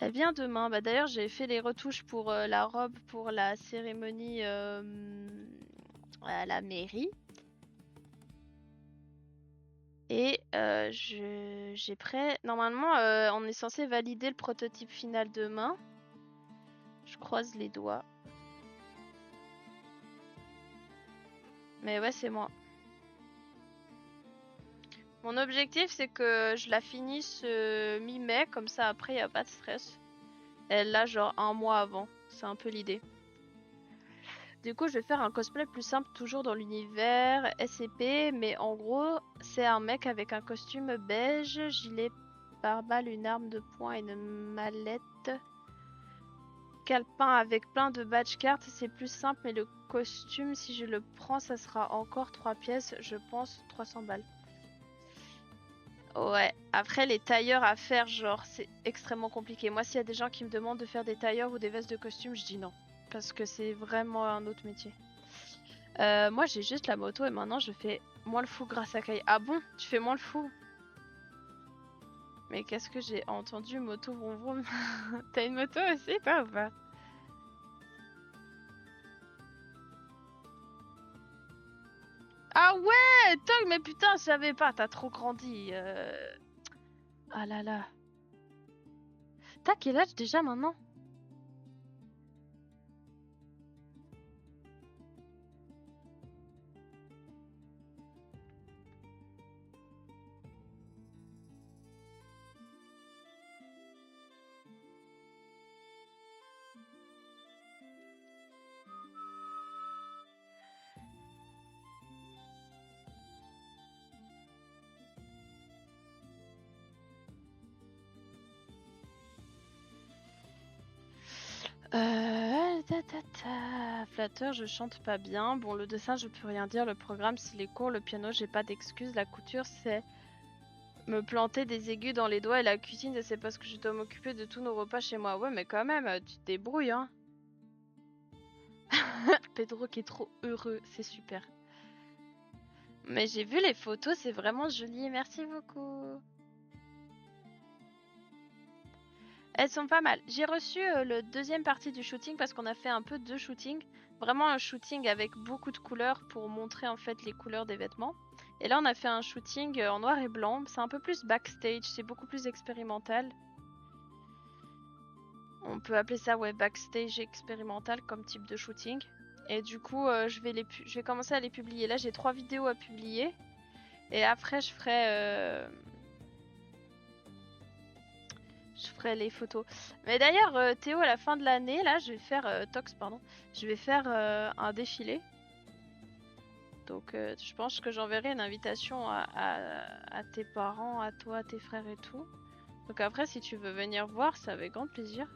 Elle vient demain. Bah d'ailleurs, j'ai fait les retouches pour la robe pour la cérémonie à la mairie. Et j'ai prêt. Normalement, on est censé valider le prototype final demain. Je croise les doigts. Mais ouais, c'est moi. Mon objectif, c'est que je la finisse mi-mai, comme ça après, y a pas de stress. Elle l'a genre un mois avant. C'est un peu l'idée. Du coup, je vais faire un cosplay plus simple, toujours dans l'univers SCP, mais en gros, c'est un mec avec un costume beige, gilet pare-balles, une arme de poing et une mallette. Calepin avec plein de badge cartes, c'est plus simple, mais le costume, si je le prends, ça sera encore 3 pièces, je pense 300 balles. Ouais, après les tailleurs à faire, genre, c'est extrêmement compliqué. Moi, s'il y a des gens qui me demandent de faire des tailleurs ou des vestes de costume, je dis non. Parce que c'est vraiment un autre métier. Moi, j'ai juste la moto et maintenant, je fais moins le fou grâce à Kai. Ah bon? Tu fais moins le fou? Mais qu'est-ce que j'ai entendu? Moto vroom vroom. T'as une moto aussi, toi, ou pas? Ah ouais! Tog, mais putain, je savais pas, t'as trop grandi. Ah là là. T'as quel âge déjà maintenant? Flatteur, je chante pas bien. Bon, le dessin, je peux rien dire. Le programme, c'est les cours. Le piano, j'ai pas d'excuses. La couture, c'est me planter des aigus dans les doigts. Et la cuisine, c'est parce que je dois m'occuper de tous nos repas chez moi. Ouais, mais quand même, tu te débrouilles, hein. Pedro qui est trop heureux, c'est super. Mais j'ai vu les photos, c'est vraiment joli. Merci beaucoup. Elles sont pas mal. J'ai reçu le deuxième partie du shooting parce qu'on a fait un peu de shooting. Vraiment un shooting avec beaucoup de couleurs pour montrer en fait les couleurs des vêtements. Et là on a fait un shooting en noir et blanc. C'est un peu plus backstage, c'est beaucoup plus expérimental. On peut appeler ça ouais backstage expérimental comme type de shooting. Et du coup je vais commencer à les publier. Là j'ai 3 vidéos à publier. Et après je ferai les photos. Mais d'ailleurs, Théo, à la fin de l'année, là, je vais faire Tox, pardon. Je vais faire un défilé. Donc, je pense que j'enverrai une invitation à tes parents, à toi, à tes frères et tout. Donc après, si tu veux venir voir, c'est avec grand plaisir.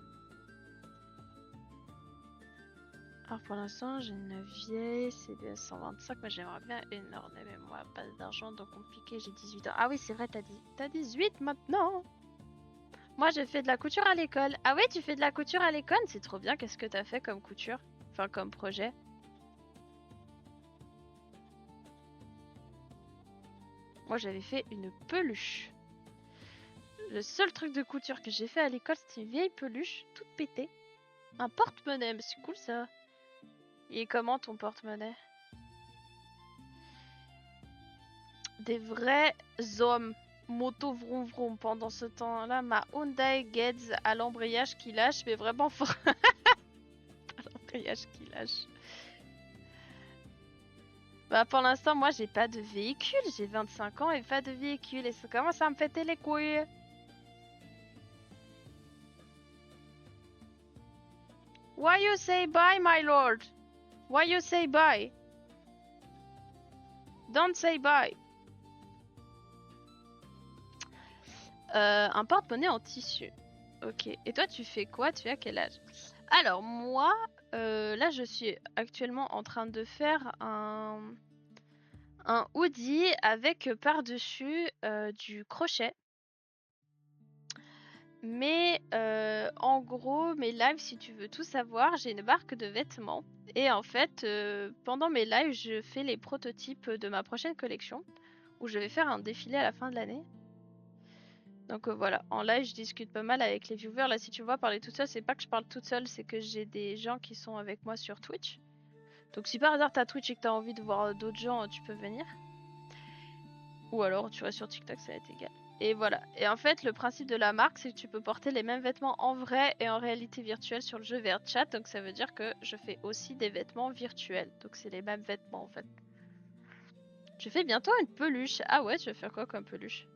Alors pour l'instant, j'ai une vieille CBS 125, mais j'aimerais bien une ornée, mais moi, pas d'argent, donc compliqué, j'ai 18 ans. Ah oui, c'est vrai, t'as 18 maintenant. Moi, je fais de la couture à l'école. Ah ouais, tu fais de la couture à l'école? C'est trop bien. Qu'est-ce que t'as fait comme couture? Enfin, comme projet? Moi, j'avais fait une peluche. Le seul truc de couture que j'ai fait à l'école, c'était une vieille peluche, toute pétée. Un porte-monnaie, mais c'est cool ça. Il est comment ton porte-monnaie? Des vrais hommes. Moto vroom vroom. Pendant ce temps-là, ma Hyundai Getz à l'embrayage qui lâche, mais vraiment fort. À l'embrayage qui lâche. Bah pour l'instant, moi j'ai pas de véhicule, j'ai 25 ans et pas de véhicule et ça commence à me péter les couilles. Why you say bye, my lord? Why you say bye? Don't say bye. Un porte-monnaie en tissu. Ok. Et toi, tu fais quoi? Tu as quel âge? Alors moi, là, je suis actuellement en train de faire un hoodie avec par-dessus du crochet. Mais en gros, mes lives, si tu veux tout savoir, j'ai une marque de vêtements. Et en fait, pendant mes lives, je fais les prototypes de ma prochaine collection, où je vais faire un défilé à la fin de l'année. Donc voilà, en live, je discute pas mal avec les viewers. Là, si tu vois parler toute seule, c'est pas que je parle toute seule, c'est que j'ai des gens qui sont avec moi sur Twitch. Donc si par hasard t'as Twitch et que t'as envie de voir d'autres gens, tu peux venir. Ou alors tu restes sur TikTok, ça va être égal. Et voilà. Et en fait, le principe de la marque, c'est que tu peux porter les mêmes vêtements en vrai et en réalité virtuelle sur le jeu VRChat. Donc ça veut dire que je fais aussi des vêtements virtuels. Donc c'est les mêmes vêtements en fait. Je fais bientôt une peluche. Ah ouais, tu vas faire quoi comme peluche?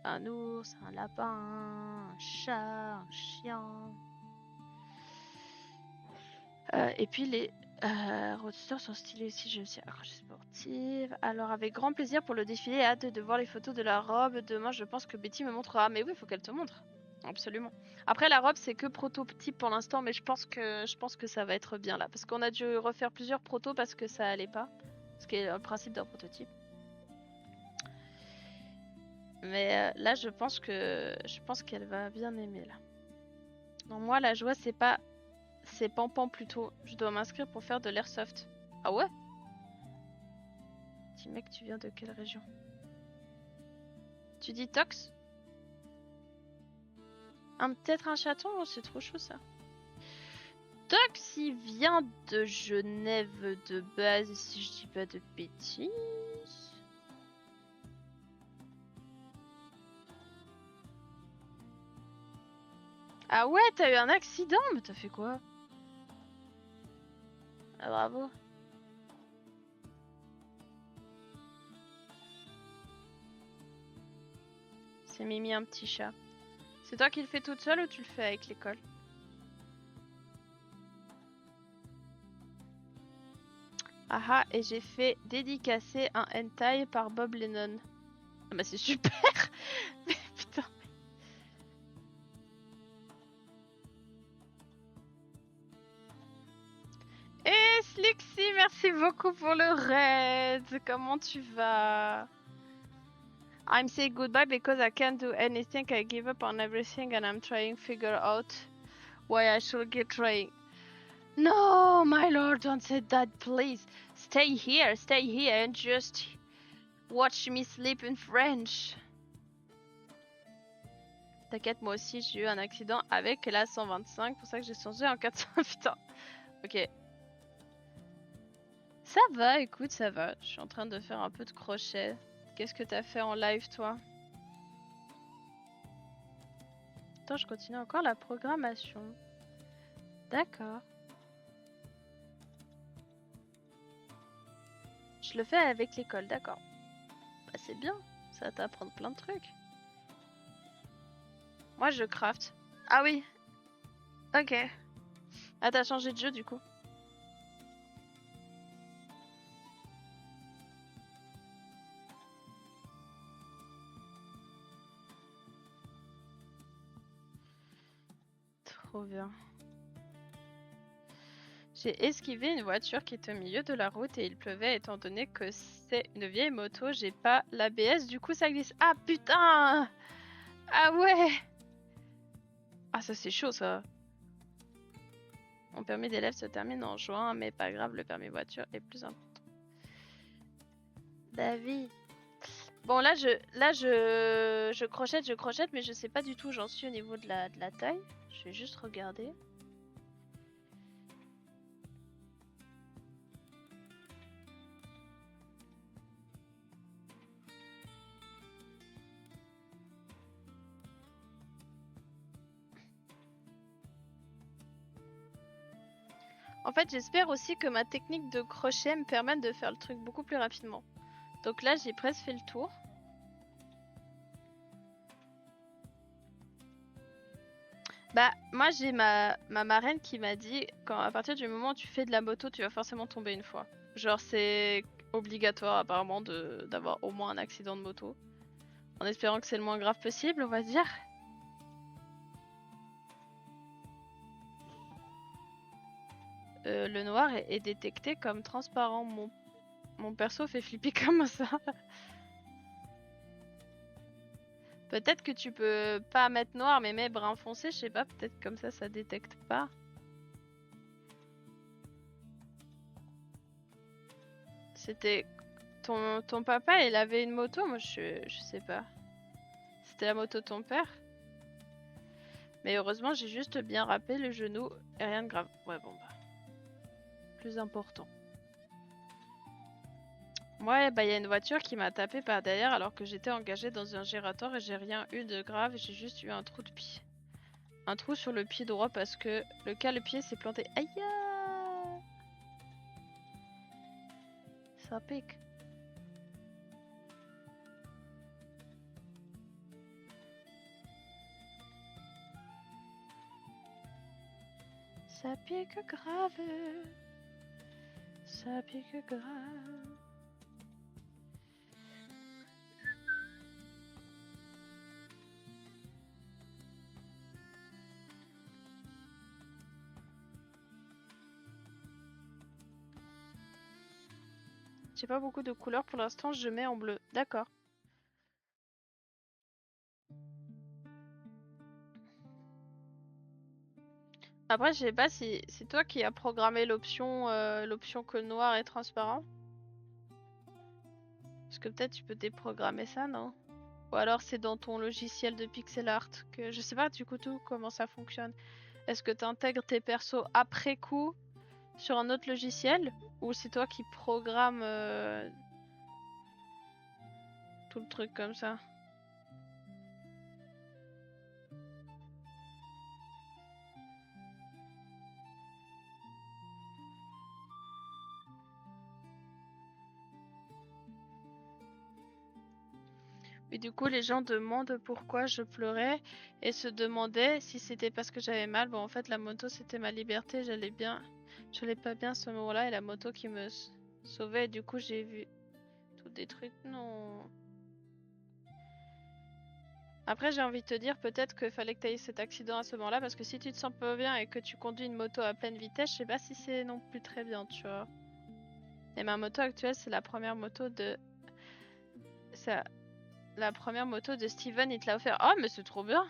Un ours, un lapin, un chat, un chien. Et puis les roadsters sont stylés aussi, j'ai aussi accroché sportive. Alors avec grand plaisir pour le défilé, hâte de voir les photos de la robe. Demain je pense que Betty me montrera. Mais oui, il faut qu'elle te montre. Absolument. Après la robe c'est que prototype pour l'instant, mais je pense que ça va être bien là. Parce qu'on a dû refaire plusieurs protos parce que ça allait pas. Ce qui est le principe d'un prototype. Mais là je pense qu'elle va bien aimer là. Non, moi la joie c'est pas... C'est Pampan plutôt. Je dois m'inscrire pour faire de l'airsoft. Ah ouais? Dis mec, tu viens de quelle région? Tu dis Tox? Peut-être un chaton? Oh, c'est trop chaud ça. Tox, il vient de Genève de base, si je dis pas de bêtises. Ah ouais, t'as eu un accident? Mais t'as fait quoi? Ah bravo. C'est Mimi, un petit chat. C'est toi qui le fais toute seule ou tu le fais avec l'école? Ah, et j'ai fait dédicacer un hentai par Bob Lennon. Ah bah c'est super. Mais putain. Et Slixy, merci beaucoup pour le raid. Comment tu vas? I'm saying goodbye because I can't do anything. I give up on everything and I'm trying to figure out why I should get trying. No, my lord, don't say that, please. Stay here and just watch me sleep in French. T'inquiète, moi aussi j'ai eu un accident avec la 125, pour ça que j'ai changé en 400. Putain. Ok. Ça va, écoute, ça va. Je suis en train de faire un peu de crochet. Qu'est-ce que t'as fait en live, toi? Attends, je continue encore la programmation. D'accord. Je le fais avec l'école, d'accord. Bah c'est bien, ça va t'apprendre plein de trucs. Moi je craft. Ah oui. Ok. Ah t'as changé de jeu du coup. Trop bien. J'ai esquivé une voiture qui était au milieu de la route et il pleuvait étant donné que c'est une vieille moto, j'ai pas l'ABS, du coup ça glisse. Ah putain! Ah ouais! Ah ça c'est chaud ça. Mon permis d'élève se termine en juin, mais pas grave, le permis voiture est plus important. David. Bon je crochette, mais je sais pas du tout où j'en suis au niveau de la taille. Je vais juste regarder. En fait, j'espère aussi que ma technique de crochet me permette de faire le truc beaucoup plus rapidement. Donc là, j'ai presque fait le tour. Bah, moi j'ai ma marraine qui m'a dit qu'à partir du moment où tu fais de la moto, tu vas forcément tomber une fois. Genre c'est obligatoire apparemment d'avoir au moins un accident de moto. En espérant que c'est le moins grave possible, on va dire. Le noir est détecté comme transparent. Mon perso fait flipper comme ça. Peut-être que tu peux pas mettre noir mais mettre brun foncé, je sais pas, peut-être comme ça détecte pas. C'était... Ton papa, il avait une moto? Moi, je sais pas. C'était la moto de ton père? Mais heureusement, j'ai juste bien râpé le genou et rien de grave. Ouais, bon bah. Plus important. Ouais, bah il y a une voiture qui m'a tapé par derrière alors que j'étais engagée dans un gératoire et j'ai rien eu de grave. J'ai juste eu un trou de pied. Un trou sur le pied droit parce que le cale-pied s'est planté. Aïe! Ça pique. Ça pique grave. Ça pique grave. J'ai pas beaucoup de couleurs pour l'instant, je mets en bleu. D'accord. Après, je sais pas si c'est toi qui as programmé l'option que noir est transparent. Parce que peut-être tu peux déprogrammer ça, non? Ou alors c'est dans ton logiciel de pixel art que je sais pas du coup tout comment ça fonctionne. Est-ce que tu intègres tes persos après coup sur un autre logiciel ou c'est toi qui programme tout le truc comme ça? Et du coup, les gens demandent pourquoi je pleurais et se demandaient si c'était parce que j'avais mal. Bon, en fait, la moto, c'était ma liberté. J'allais pas bien à ce moment-là et la moto qui me sauvait. Et du coup, j'ai vu tout des trucs. Non. Après, j'ai envie de te dire peut-être qu'il fallait que tu aies cet accident à ce moment-là parce que si tu te sens pas bien et que tu conduis une moto à pleine vitesse, je sais pas si c'est non plus très bien, tu vois. Et ma moto actuelle, c'est la première moto de. C'est la première moto de Steven, il te l'a offert. Oh, mais c'est trop bien!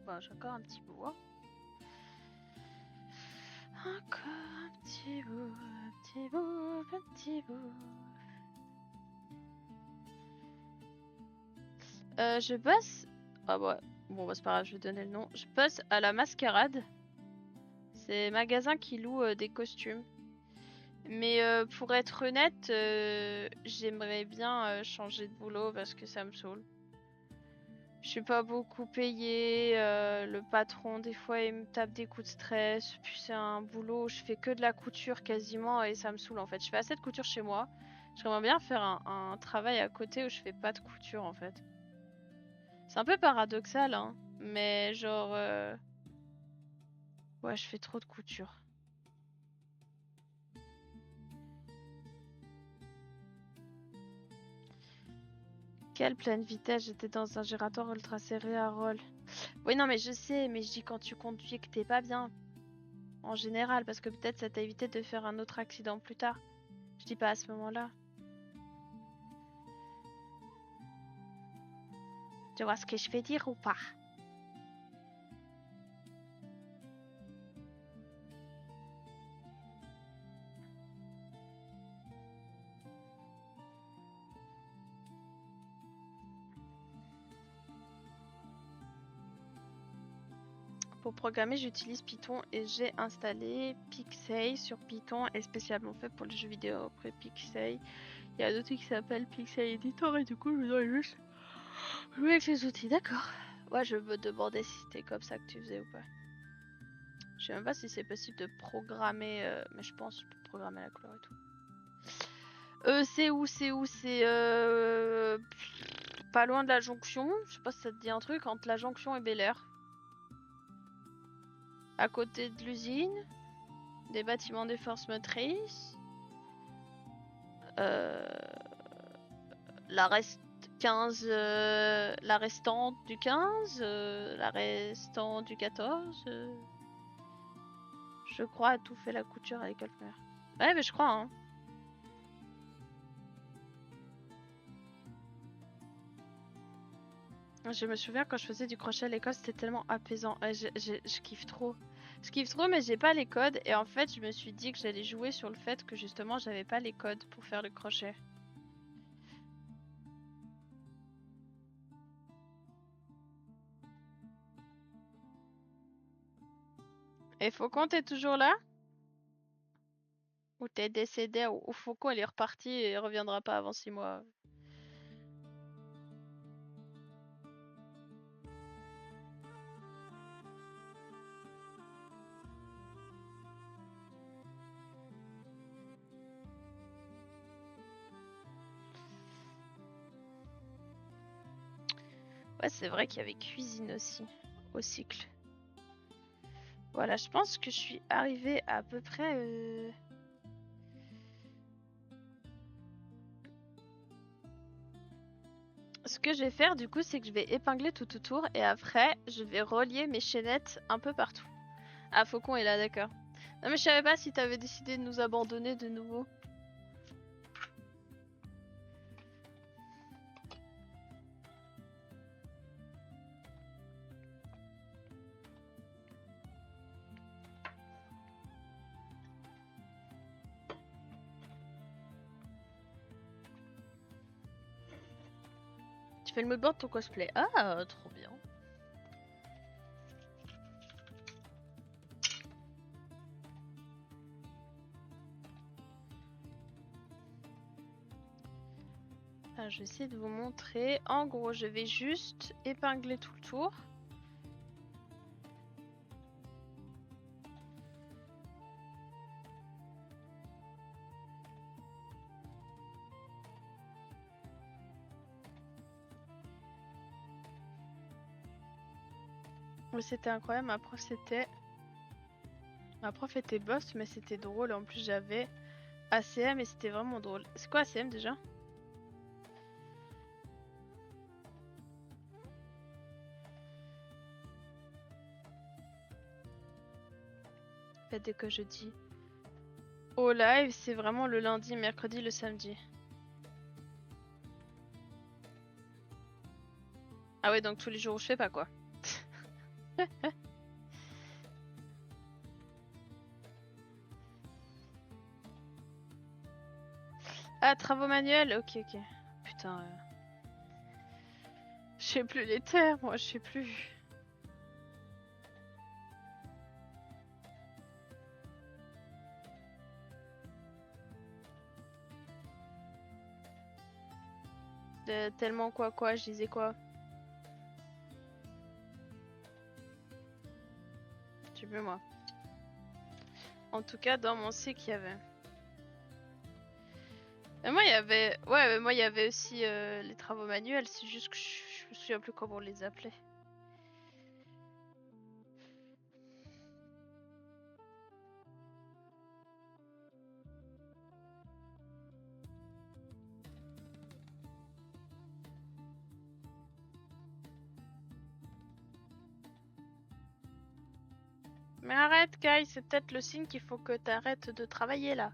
Bon, j'ai encore un petit bout. Hein. Encore un petit bout, un petit bout, un petit bout. Je bosse. Ah ouais. Bon, bah, c'est pas grave, je vais donner le nom. Je bosse à la Mascarade. C'est un magasin qui loue des costumes. Mais pour être honnête, j'aimerais bien changer de boulot parce que ça me saoule. Je suis pas beaucoup payée. Le patron, des fois, il me tape des coups de stress. Puis c'est un boulot où je fais que de la couture quasiment et ça me saoule en fait. Je fais assez de couture chez moi. J'aimerais bien faire un travail à côté où je fais pas de couture en fait. C'est un peu paradoxal, hein. Mais genre, ouais, je fais trop de couture. Quelle pleine vitesse, j'étais dans un gératoire ultra serré à roll. Oui, non, mais je sais, mais je dis quand tu conduis et que t'es pas bien. En général, parce que peut-être ça t'a évité de faire un autre accident plus tard. Je dis pas à ce moment-là. Tu vois ce que je vais dire ou pas? Pour programmer, j'utilise Python et j'ai installé Pixey sur Python et spécialement fait pour les jeux vidéo. Après Pixey, il y a d'autres qui s'appellent Pixey Editor et du coup, je dois juste jouer avec les outils. D'accord. Ouais, je me demandais si c'était comme ça que tu faisais ou pas. Je sais même pas si c'est possible de programmer, mais je pense que je peux programmer la couleur et tout. C'est où? C'est pas loin de la jonction. Je sais pas si ça te dit un truc entre la jonction et Bel Air. À côté de l'usine, des bâtiments des forces motrices. La reste 15, la restante du 15, la restante du 14. Je crois a tout fait la couture avec Alpmer. Ouais, mais je crois, hein. Je me souviens quand je faisais du crochet à l'école, c'était tellement apaisant. Je kiffe trop. Je kiffe trop, mais j'ai pas les codes. Et en fait, je me suis dit que j'allais jouer sur le fait que justement, j'avais pas les codes pour faire le crochet. Et Faucon, t'es toujours là? Ou t'es décédé? Ou Faucon, il est reparti et il reviendra pas avant 6 mois? Ouais, c'est vrai qu'il y avait cuisine aussi, au cycle. Voilà, je pense que je suis arrivée à peu près... Ce que je vais faire du coup, c'est que je vais épingler tout autour et après, je vais relier mes chaînettes un peu partout. Ah, Faucon est là, d'accord. Non mais je savais pas si t'avais décidé de nous abandonner de nouveau. Tu fais le moodboard de ton cosplay. Ah, trop bien. Ah, je vais essayer de vous montrer. En gros, je vais juste épingler tout le tour. Mais c'était incroyable, Ma prof était boss, mais c'était drôle. En plus, j'avais ACM et c'était vraiment drôle. C'est quoi ACM déjà? Dès que je dis au live, c'est vraiment le lundi, mercredi, le samedi. Ah ouais, donc tous les jours où je fais pas quoi. Ah, travaux manuels, ok, ok. Putain, je sais plus les termes, moi, je sais plus. Tellement quoi, je disais quoi? Je sais plus moi. En tout cas, dans mon cycle, il y avait. Mais moi, il y avait. Ouais, mais moi, il y avait aussi les travaux manuels, c'est juste que je me souviens plus comment on les appelait. Mais arrête, Kai, c'est peut-être le signe qu'il faut que t'arrêtes de travailler là.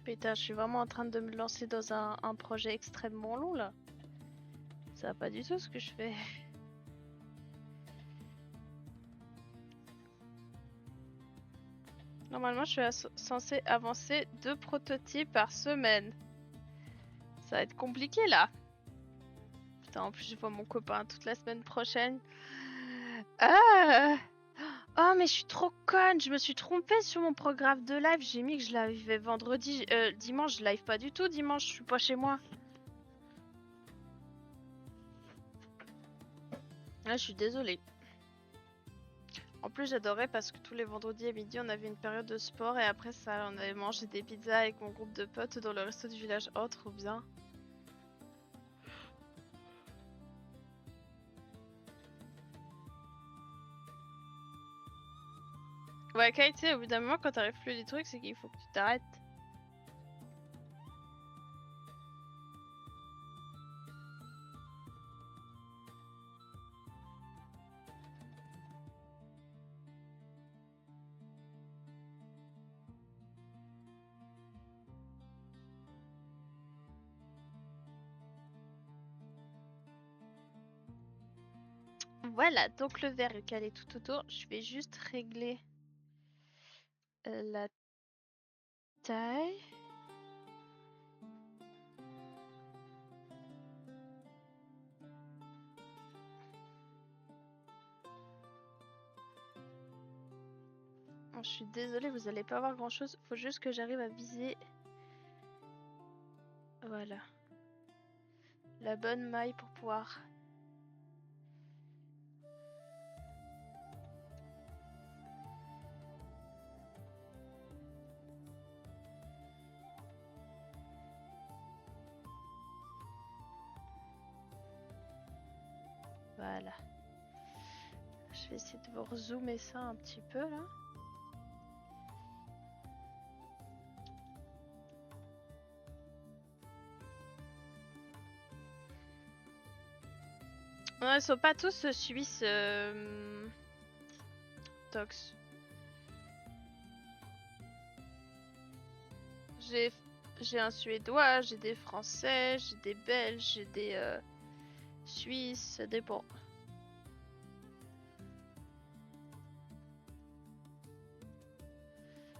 Putain, je suis vraiment en train de me lancer dans un projet extrêmement long là. Ça va pas du tout ce que je fais. Normalement, je suis censée avancer 2 prototypes par semaine. Ça va être compliqué là. Putain, en plus, je vois mon copain toute la semaine prochaine. Ah! Oh, mais je suis trop conne! Je me suis trompée sur mon programme de live. J'ai mis que je live vendredi. Dimanche, je live pas du tout. Dimanche, je suis pas chez moi. Ah, je suis désolée. En plus, j'adorais parce que tous les vendredis à midi, on avait une période de sport et après ça, on avait mangé des pizzas avec mon groupe de potes dans le resto du village. Oh, trop bien. Ouais, Kai, tu sais, au bout d'un moment, quand t'arrives plus les trucs, c'est qu'il faut que tu t'arrêtes. Voilà, donc le verre est calé tout autour. Je vais juste régler la taille. Je suis désolée, vous allez pas voir grand chose. Faut juste que j'arrive à viser. Voilà. La bonne maille pour pouvoir. Voilà. Je vais essayer de vous rezoomer ça un petit peu là. Non, ils sont pas tous suisses. Tox. J'ai un Suédois, j'ai des Français, j'ai des Belges, j'ai des Suisses, ça dépend.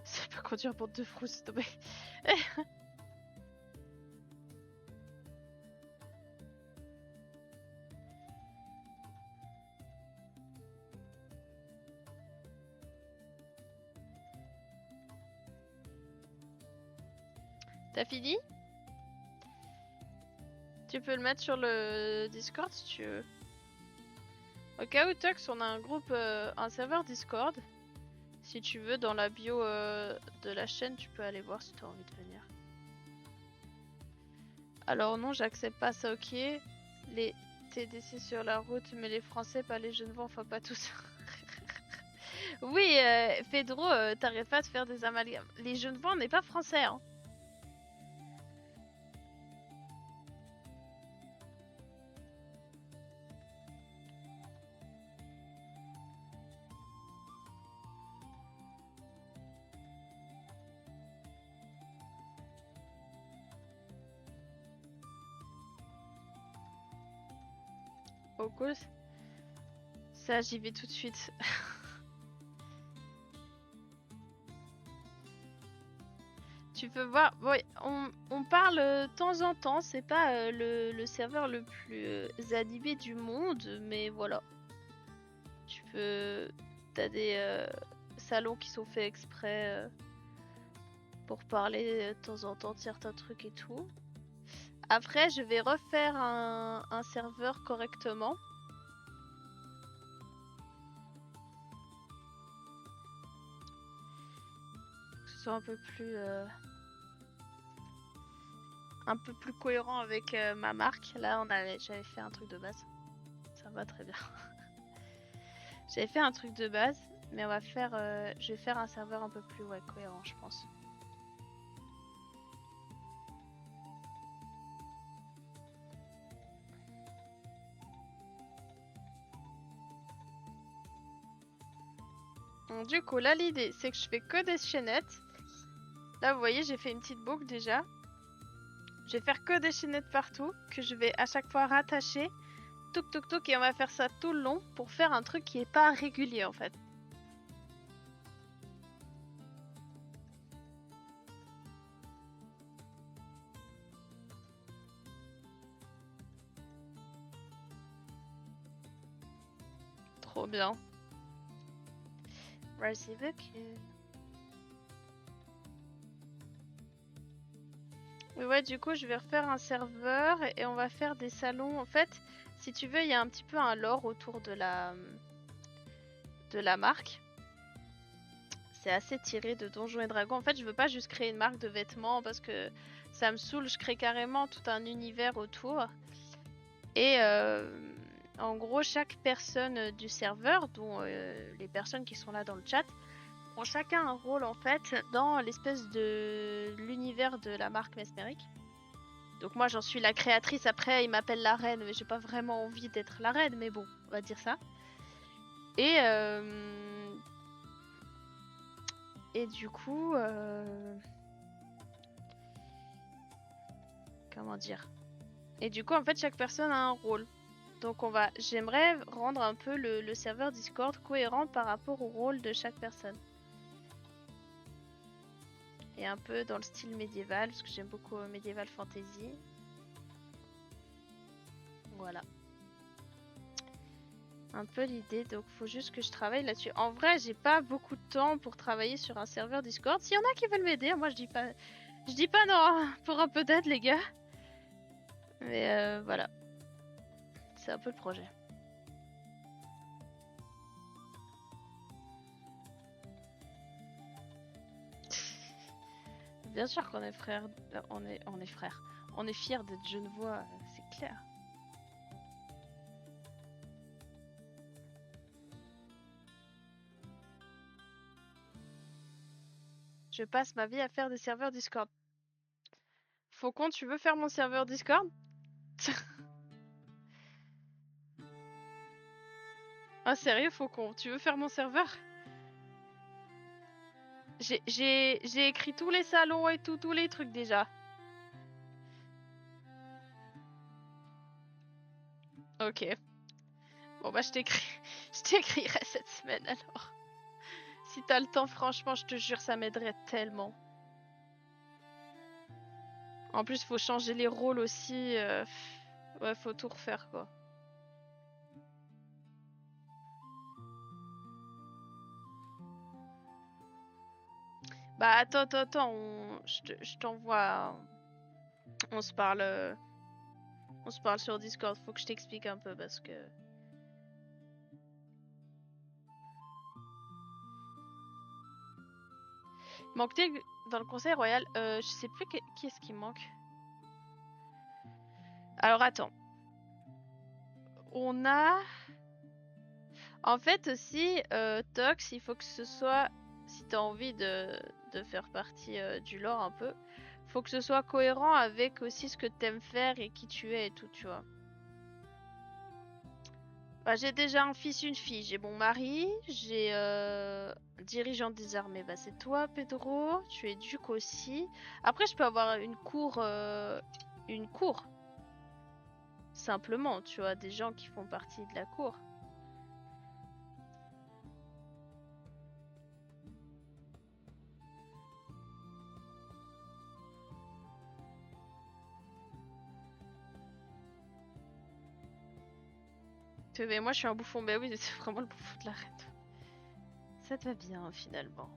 C'est pas conduire bande de frousses, non mais... T'as fini? Tu peux le mettre sur le Discord si tu veux. Au cas où, Tux, on a un groupe, un serveur Discord. Si tu veux, dans la bio de la chaîne, tu peux aller voir si tu as envie de venir. Alors non, j'accepte pas ça, ok. Les TDC sur la route, mais les Français, pas les Genevois, enfin pas tous. Oui, Pedro, t'arrêtes pas de faire des amalgames. Les Genevois, on n'est pas français, hein. Au cool. Ça, j'y vais tout de suite. Tu peux voir, ouais, on parle de temps en temps, c'est pas le serveur le plus animé du monde, mais voilà. Tu peux... T'as des salons qui sont faits exprès pour parler de temps en temps de certains trucs et tout. Après, je vais refaire un serveur correctement. Que ce soit un peu plus cohérent avec ma marque. Là, j'avais fait un truc de base. Ça va très bien. J'avais fait un truc de base, mais on va faire, je vais faire un serveur un peu plus cohérent, je pense. Donc, du coup, là, l'idée, c'est que je fais que des chaînettes. Là, vous voyez, j'ai fait une petite boucle déjà. Je vais faire que des chaînettes partout, que je vais à chaque fois rattacher. Touk touk touk, et on va faire ça tout le long pour faire un truc qui est pas régulier en fait. Trop bien. Merci beaucoup. Mais ouais, du coup, je vais refaire un serveur et on va faire des salons. En fait, si tu veux, il y a un petit peu un lore autour de la marque. C'est assez tiré de Donjons et Dragons. En fait, je veux pas juste créer une marque de vêtements parce que ça me saoule. Je crée carrément tout un univers autour. Et en gros, chaque personne du serveur, dont les personnes qui sont là dans le chat, ont chacun un rôle en fait dans l'espèce de l'univers de la marque Mesmeric. Donc moi j'en suis la créatrice, après ils m'appellent la reine, mais j'ai pas vraiment envie d'être la reine, mais bon, on va dire ça. Et du coup, comment dire? Et du coup en fait chaque personne a un rôle. Donc j'aimerais rendre un peu le serveur Discord cohérent par rapport au rôle de chaque personne. Et un peu dans le style médiéval, parce que j'aime beaucoup médiéval fantasy. Voilà. Un peu l'idée, donc faut juste que je travaille là-dessus. En vrai, j'ai pas beaucoup de temps pour travailler sur un serveur Discord. S'il y en a qui veulent m'aider, moi je dis pas non hein, pour un peu d'aide les gars. Mais voilà. C'est un peu le projet. Bien sûr qu'on est frères, on est frères. On est fiers d'être Genevois, c'est clair. Je passe ma vie à faire des serveurs Discord. Faucon, tu veux faire mon serveur Discord? Ah sérieux Faucon, tu veux faire mon serveur? J'ai écrit tous les salons et tous les trucs déjà. Ok. Bon bah je t'écrirai cette semaine alors. Si t'as le temps, franchement, je te jure, ça m'aiderait tellement. En plus, faut changer les rôles aussi. Ouais, faut tout refaire quoi. Bah attends, je t'envoie. On se parle sur Discord. Faut que je t'explique un peu parce que. Manque-t-il dans le conseil royal? Je sais plus qui est-ce qui manque. Alors attends. On a. En fait aussi, Tox, il faut que ce soit. Si t'as envie de faire partie du lore un peu, faut que ce soit cohérent avec aussi ce que t'aimes faire et qui tu es et tout, tu vois. Bah, j'ai déjà un fils, une fille. J'ai mon mari, j'ai dirigeant des armées. Bah, c'est toi, Pedro. Tu es duc aussi. Après, je peux avoir une cour. Une cour. Simplement, tu vois, des gens qui font partie de la cour. Mais moi, je suis un bouffon. Bah oui, c'est vraiment le bouffon de la reine. Ça te va bien, finalement.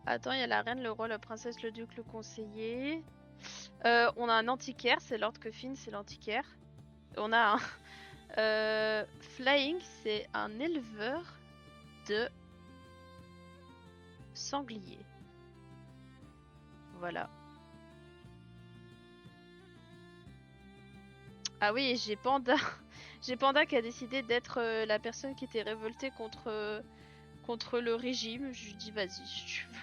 Attends, il y a la reine, le roi, la princesse, le duc, le conseiller. On a un antiquaire, c'est Lord Coffin, c'est l'antiquaire. On a un Flying, c'est un éleveur de sanglier. Voilà. Ah oui, et j'ai Panda. J'ai Panda qui a décidé d'être la personne qui était révoltée contre le régime. Je lui dis vas-y si tu veux.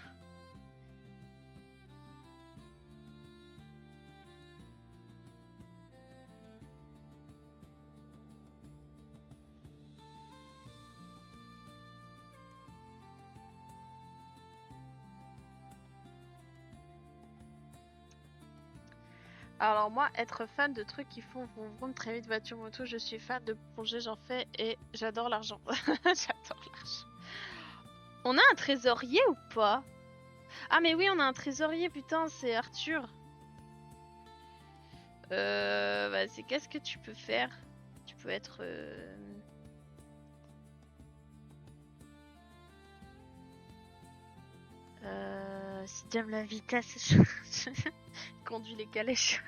Alors moi, être fan de trucs qui font vroom vroom très vite, voiture, moto, je suis fan de plongée, j'en fais et j'adore l'argent. J'adore l'argent. On a un trésorier ou pas? Ah mais oui, on a un trésorier, putain, c'est Arthur. Vas-y, qu'est-ce que tu peux faire? Tu peux être... si t'aimes la vitesse, je conduis les calèches.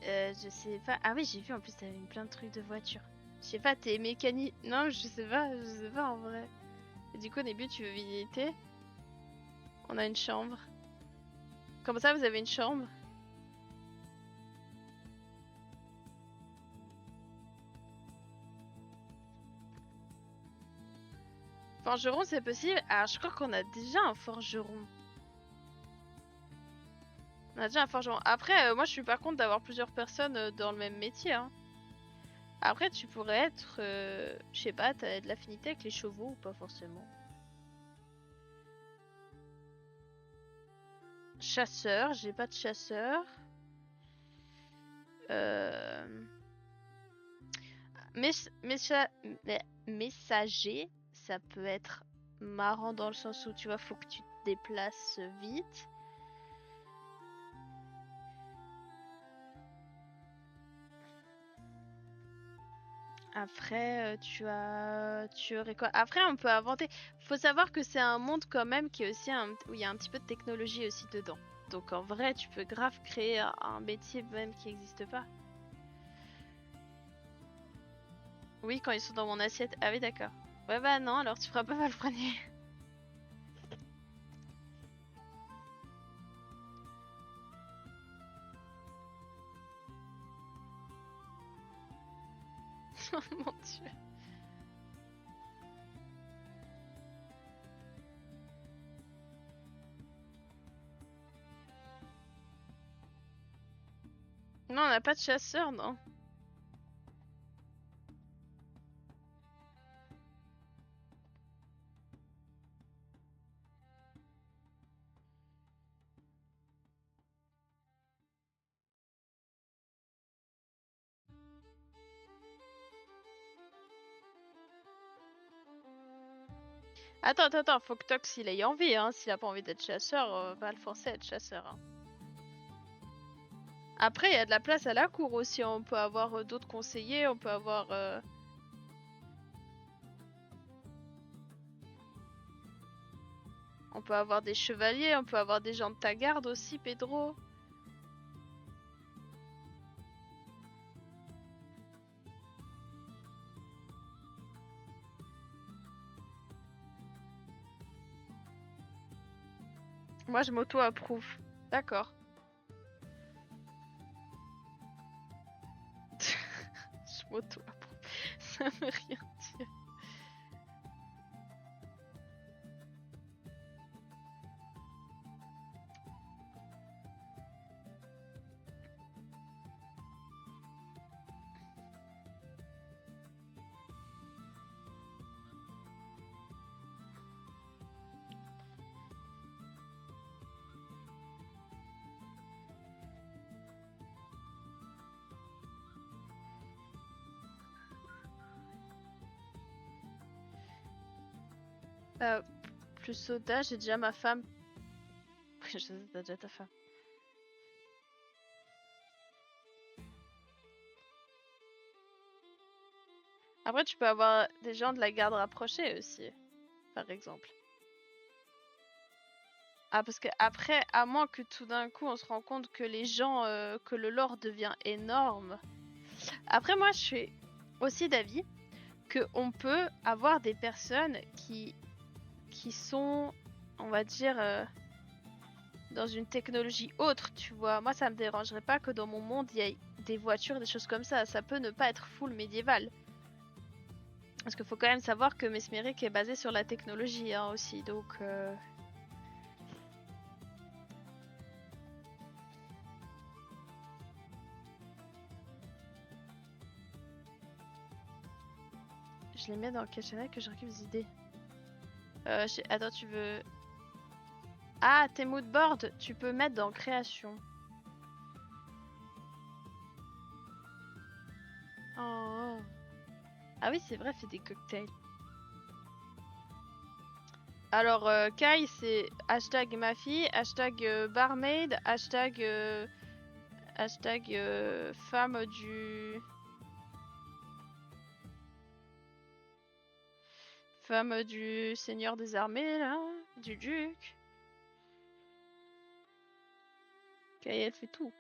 Je sais pas. Ah oui, j'ai vu en plus, t'avais plein de trucs de voiture. Je sais pas, t'es mécanique. Non, je sais pas en vrai. Et du coup, au début, tu veux visiter? On a une chambre. Comme ça, vous avez une chambre? Forgeron, c'est possible? Alors, je crois qu'on a déjà un forgeron. On a déjà un forgeron. Après, moi, je suis pas contre d'avoir plusieurs personnes dans le même métier. Hein. Après, tu pourrais être, je sais pas, t'as de l'affinité avec les chevaux ou pas forcément. Chasseur, j'ai pas de chasseur. Euh... Messager, ça peut être marrant dans le sens où tu vois, faut que tu te déplaces vite. Après, tu aurais quoi? Après, on peut inventer. Faut savoir que c'est un monde quand même qui est aussi où il y a un petit peu de technologie aussi dedans. Donc en vrai, tu peux grave créer un métier même qui n'existe pas. Oui, quand ils sont dans mon assiette. Ah oui, d'accord. Ouais, bah non, alors tu feras pas mal le premier. Oh mon Dieu. Non, on n'a pas de chasseur, non. Attends, faut que Tox il ait envie, hein. S'il a pas envie d'être chasseur, va le forcer à être chasseur, hein. Après, il y a de la place à la cour aussi. On peut avoir d'autres conseillers, on peut avoir. On peut avoir des chevaliers, on peut avoir des gens de ta garde aussi, Pedro. Moi, je m'auto-approuve. D'accord. Je m'auto-approuve. Ça veut rien dire. Euh, Plus soda, j'ai déjà ma femme. Je sais, t'as déjà ta femme. Après, tu peux avoir des gens de la garde rapprochée aussi, par exemple. Ah, parce que après, à moins que tout d'un coup on se rend compte que les gens, que le lore devient énorme. Après, moi, je suis aussi d'avis que on peut avoir des personnes qui sont, on va dire, dans une technologie autre, tu vois. Moi, ça me dérangerait pas que dans mon monde, il y ait des voitures, des choses comme ça. Ça peut ne pas être full médiéval. Parce qu'il faut quand même savoir que Mesmeric est basé sur la technologie hein, aussi, donc... Je les mets dans quel channel que je récupère des idées. Attends, tu veux... Ah, tes moodboards, tu peux mettre dans création. Oh. Ah oui, c'est vrai, fais des cocktails. Alors, Kai, c'est hashtag ma fille, hashtag barmaid, hashtag, hashtag femme du... Femme du seigneur des armées, là, du duc. Kai, elle fait tout.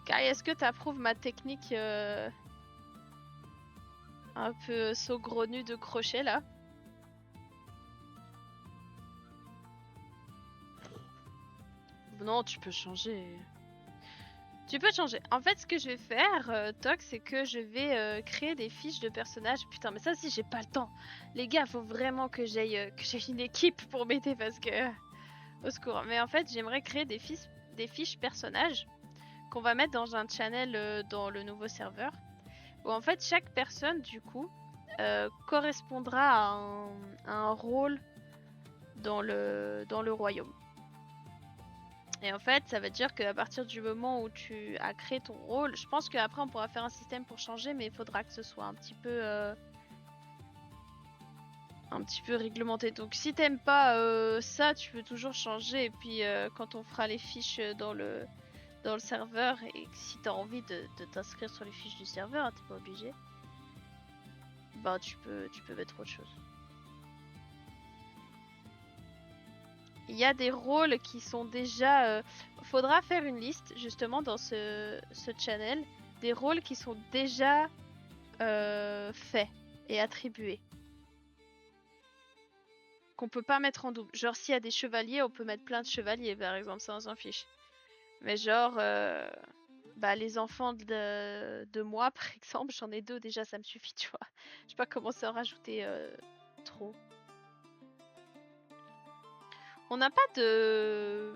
Kai, est-ce que tu approuves ma technique un peu saugrenue de crochet, là? Non, tu peux changer. Tu peux changer. En fait, ce que je vais faire, Toc, c'est que je vais créer des fiches de personnages. Putain, mais ça, si j'ai pas le temps. Les gars, faut vraiment que j'aille une équipe pour m'aider parce que au secours. Mais en fait, j'aimerais créer des fiches personnages qu'on va mettre dans un channel dans le nouveau serveur. Où en fait, chaque personne, du coup, correspondra à un rôle dans le royaume. Et en fait, ça veut dire qu'à partir du moment où tu as créé ton rôle, je pense qu'après on pourra faire un système pour changer, mais il faudra que ce soit un petit peu réglementé. Donc si t'aimes pas ça, tu peux toujours changer. Et puis quand on fera les fiches dans le serveur, et si t'as envie de t'inscrire sur les fiches du serveur, hein, t'es pas obligé. Bah tu peux mettre autre chose. Il y a des rôles qui sont déjà. Faudra faire une liste justement dans ce channel des rôles qui sont déjà faits et attribués. Qu'on peut pas mettre en double. Genre s'il y a des chevaliers, on peut mettre plein de chevaliers par exemple, ça on s'en fiche. Mais genre bah, les enfants de moi par exemple, j'en ai 2 déjà, ça me suffit, tu vois. Je sais pas comment ça en rajouter trop. On n'a pas de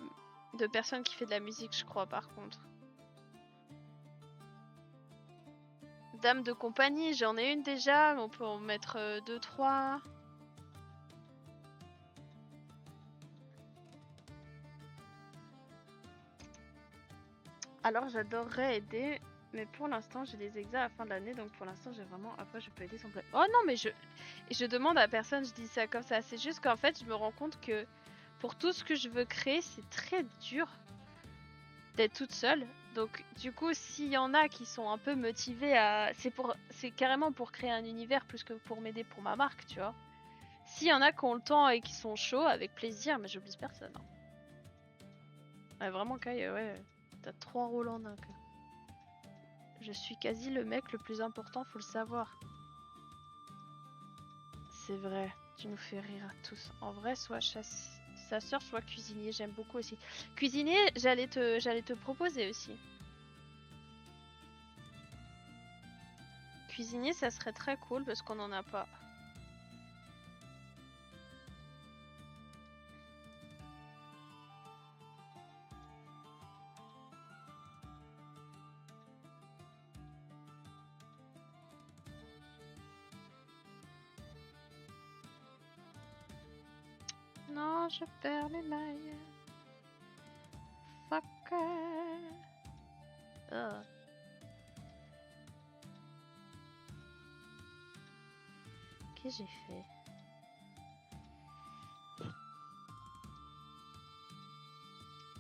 personne qui fait de la musique, je crois, par contre. Dame de compagnie, j'en ai une déjà, mais on peut en mettre 2, 3. Alors j'adorerais aider, mais pour l'instant j'ai les examens à la fin de l'année, donc pour l'instant j'ai vraiment... Après je peux aider son... Oh non, mais je demande à personne, je dis ça comme ça. C'est juste qu'en fait je me rends compte que pour tout ce que je veux créer, c'est très dur d'être toute seule. Donc du coup, s'il y en a qui sont un peu motivés à... C'est carrément pour créer un univers plus que pour m'aider pour ma marque, tu vois. S'il y en a qui ont le temps et qui sont chauds, avec plaisir, mais j'oblige personne. Hein. Ouais, vraiment, Kai, ouais, t'as 3 rôles en un. Quoi. Je suis quasi le mec le plus important, faut le savoir. C'est vrai, tu nous fais rire à tous. En vrai, soit chasseur, soit cuisinier, j'aime beaucoup aussi. Cuisinier, j'allais te proposer aussi. Cuisinier, ça serait très cool parce qu'on en a pas. Non, je perds les mailles. Fuck. Oh. Qu'est-ce que j'ai fait?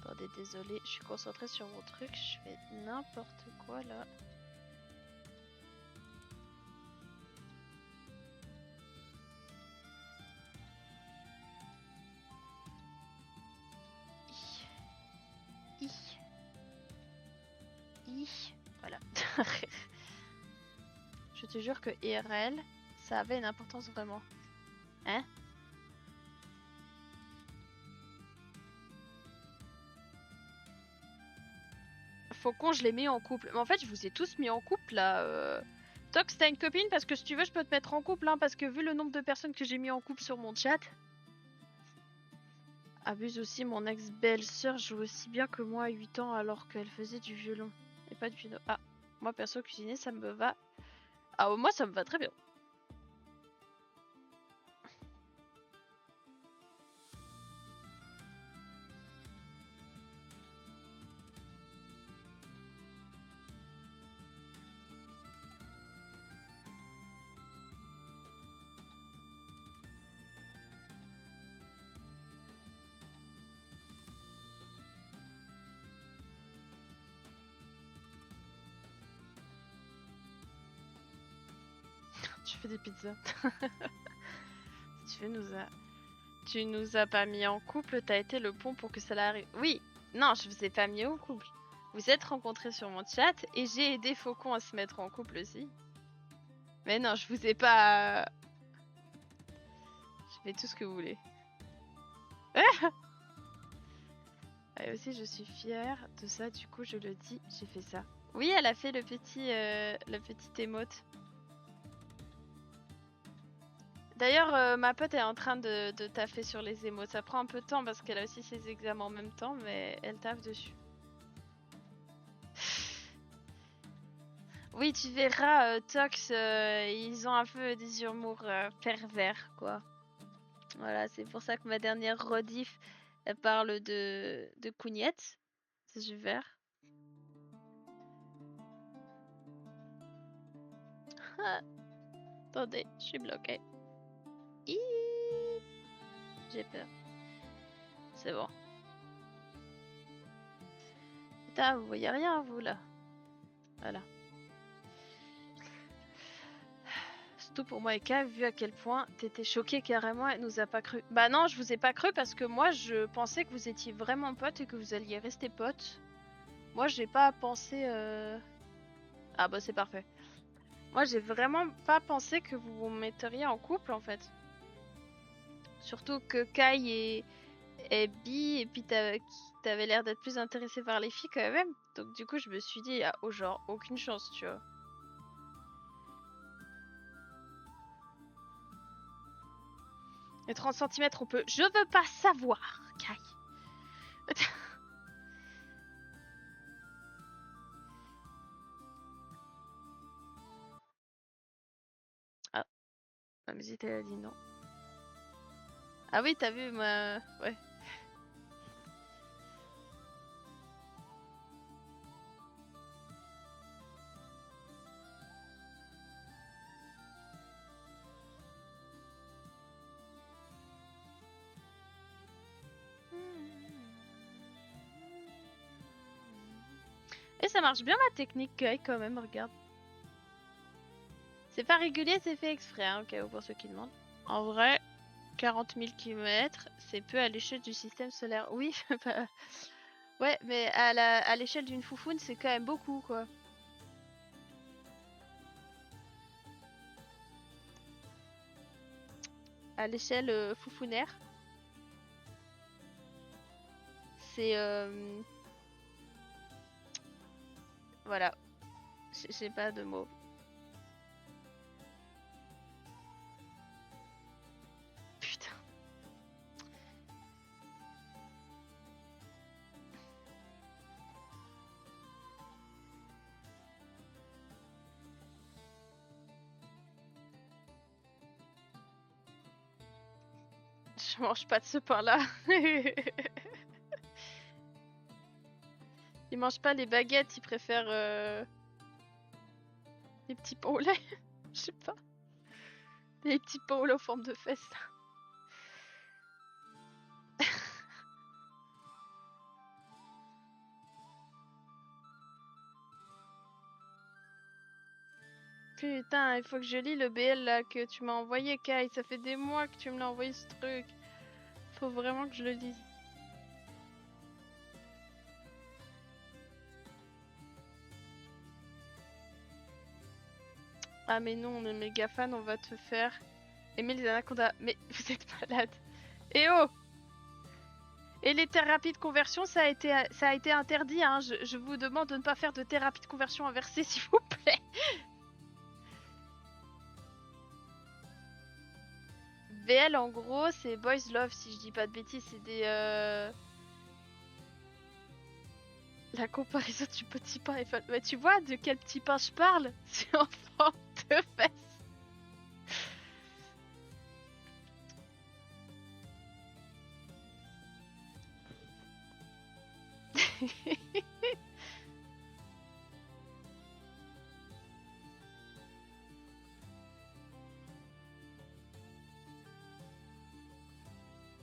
Attendez, désolé, je suis concentrée sur mon truc, je fais n'importe quoi là. Voilà. Je te jure que IRL, ça avait une importance vraiment. Hein? Faucon, je l'ai mis en couple. Mais en fait, je vous ai tous mis en couple là. Tox, t'as une copine? Parce que si tu veux, je peux te mettre en couple, hein, parce que vu le nombre de personnes que j'ai mis en couple sur mon chat. Abuse aussi, mon ex-belle-sœur joue aussi bien que moi à 8 ans alors qu'elle faisait du violon. Et pas du piano. Ah, moi perso, cuisiner, ça me va. Ah, moi, ça me va très bien. Tu fais des pizzas. Tu nous as pas mis en couple, t'as été le pont pour que cela arrive. Oui, non, je vous ai pas mis en couple. Vous êtes rencontrés sur mon chat et j'ai aidé Faucon à se mettre en couple aussi. Mais non, je vous ai pas... Je fais tout ce que vous voulez. Et aussi, je suis fière de ça, du coup, je le dis, j'ai fait ça. Oui, elle a fait le petit émote. D'ailleurs, ma pote est en train de taffer sur les émotes. Ça prend un peu de temps parce qu'elle a aussi ses examens en même temps, mais elle taffe dessus. Oui, tu verras, Tox, ils ont un peu des humours pervers, quoi. Voilà, c'est pour ça que ma dernière rediff, elle parle de cougnette. C'est super. Ah, attendez, je suis bloquée. J'ai peur. C'est bon. Putain, vous voyez rien, vous, là. Voilà. C'est tout pour moi et K, vu à quel point t'étais choquée carrément, elle nous a pas cru. Bah non, je vous ai pas cru parce que moi, je pensais que vous étiez vraiment potes et que vous alliez rester potes. Moi, j'ai pas pensé... Ah bah c'est parfait. Moi, j'ai vraiment pas pensé que vous vous metteriez en couple, en fait. Surtout que Kai est bi et puis t'avais l'air d'être plus intéressé par les filles quand même. Donc du coup, je me suis dit, ah, oh genre, aucune chance, tu vois. Et 30 centimètres, on peut... Je veux pas savoir, Kai. Ah, la musique, elle a dit non. Ah oui, t'as vu ma... Ouais. Et ça marche bien ma technique, Kai, quand même, regarde. C'est pas régulier, c'est fait exprès, hein, au cas où pour ceux qui demandent. En vrai, 40 000 km, c'est peu à l'échelle du système solaire. Oui, bah... Ouais, mais à l'échelle d'une foufoune, c'est quand même beaucoup, quoi. À l'échelle foufounaire, c'est... Voilà, j'ai pas de mots. Putain. Je mange pas de ce pain-là. Ils mangent pas les baguettes, ils préfèrent les petits pains au lait. Je sais pas. Les petits pains au lait en forme de fesses. Putain, il faut que je lis le BL là que tu m'as envoyé, Kai. Ça fait des mois que tu me l'as envoyé ce truc. Faut vraiment que je le lise. Ah mais non, on est méga fan, on va te faire aimer les anacondas. Mais vous êtes malade. Eh oh! Et les thérapies de conversion, ça a été interdit, hein. Je vous demande de ne pas faire de thérapie de conversion inversée, s'il vous plaît. VL, en gros, c'est Boys Love, si je dis pas de bêtises. C'est des... La comparaison du petit pain et... Mais tu vois de quel petit pain je parle? C'est en forme de fesse.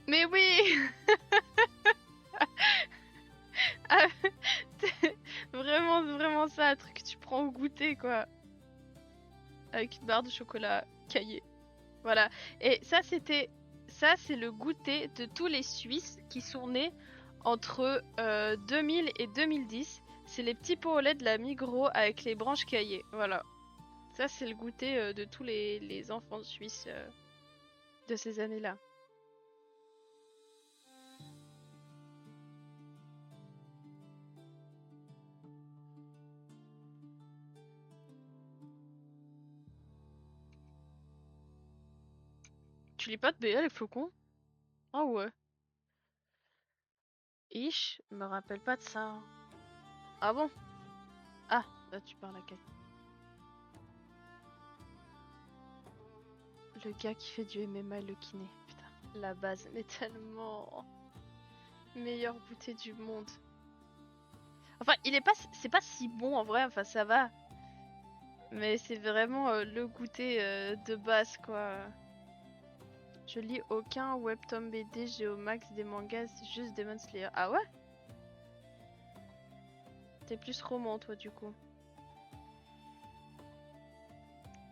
Mais oui! Ah, vraiment, vraiment ça, un truc que tu prends au goûter, quoi. Avec une barre de chocolat caillé. Voilà. Et ça, c'était... Ça, c'est le goûter de tous les Suisses qui sont nés entre 2000 et 2010. C'est les petits pots au lait de la Migros avec les branches caillées. Voilà. Ça, c'est le goûter de tous les enfants suisses de ces années-là. Tu lis pas de BL, les flocons? Ah ouais. Je me rappelle pas de ça. Ah bon? Ah, là tu parles à quelqu'un. Le gars qui fait du MMA et le kiné. Putain, la base, mais tellement meilleur goûter du monde. Enfin, il est pas, c'est pas si bon en vrai. Enfin, ça va. Mais c'est vraiment le goûter de base, quoi. Je lis aucun webtoon BD, j'ai au max des mangas, c'est juste Demon Slayer. Ah ouais? T'es plus roman, toi, du coup.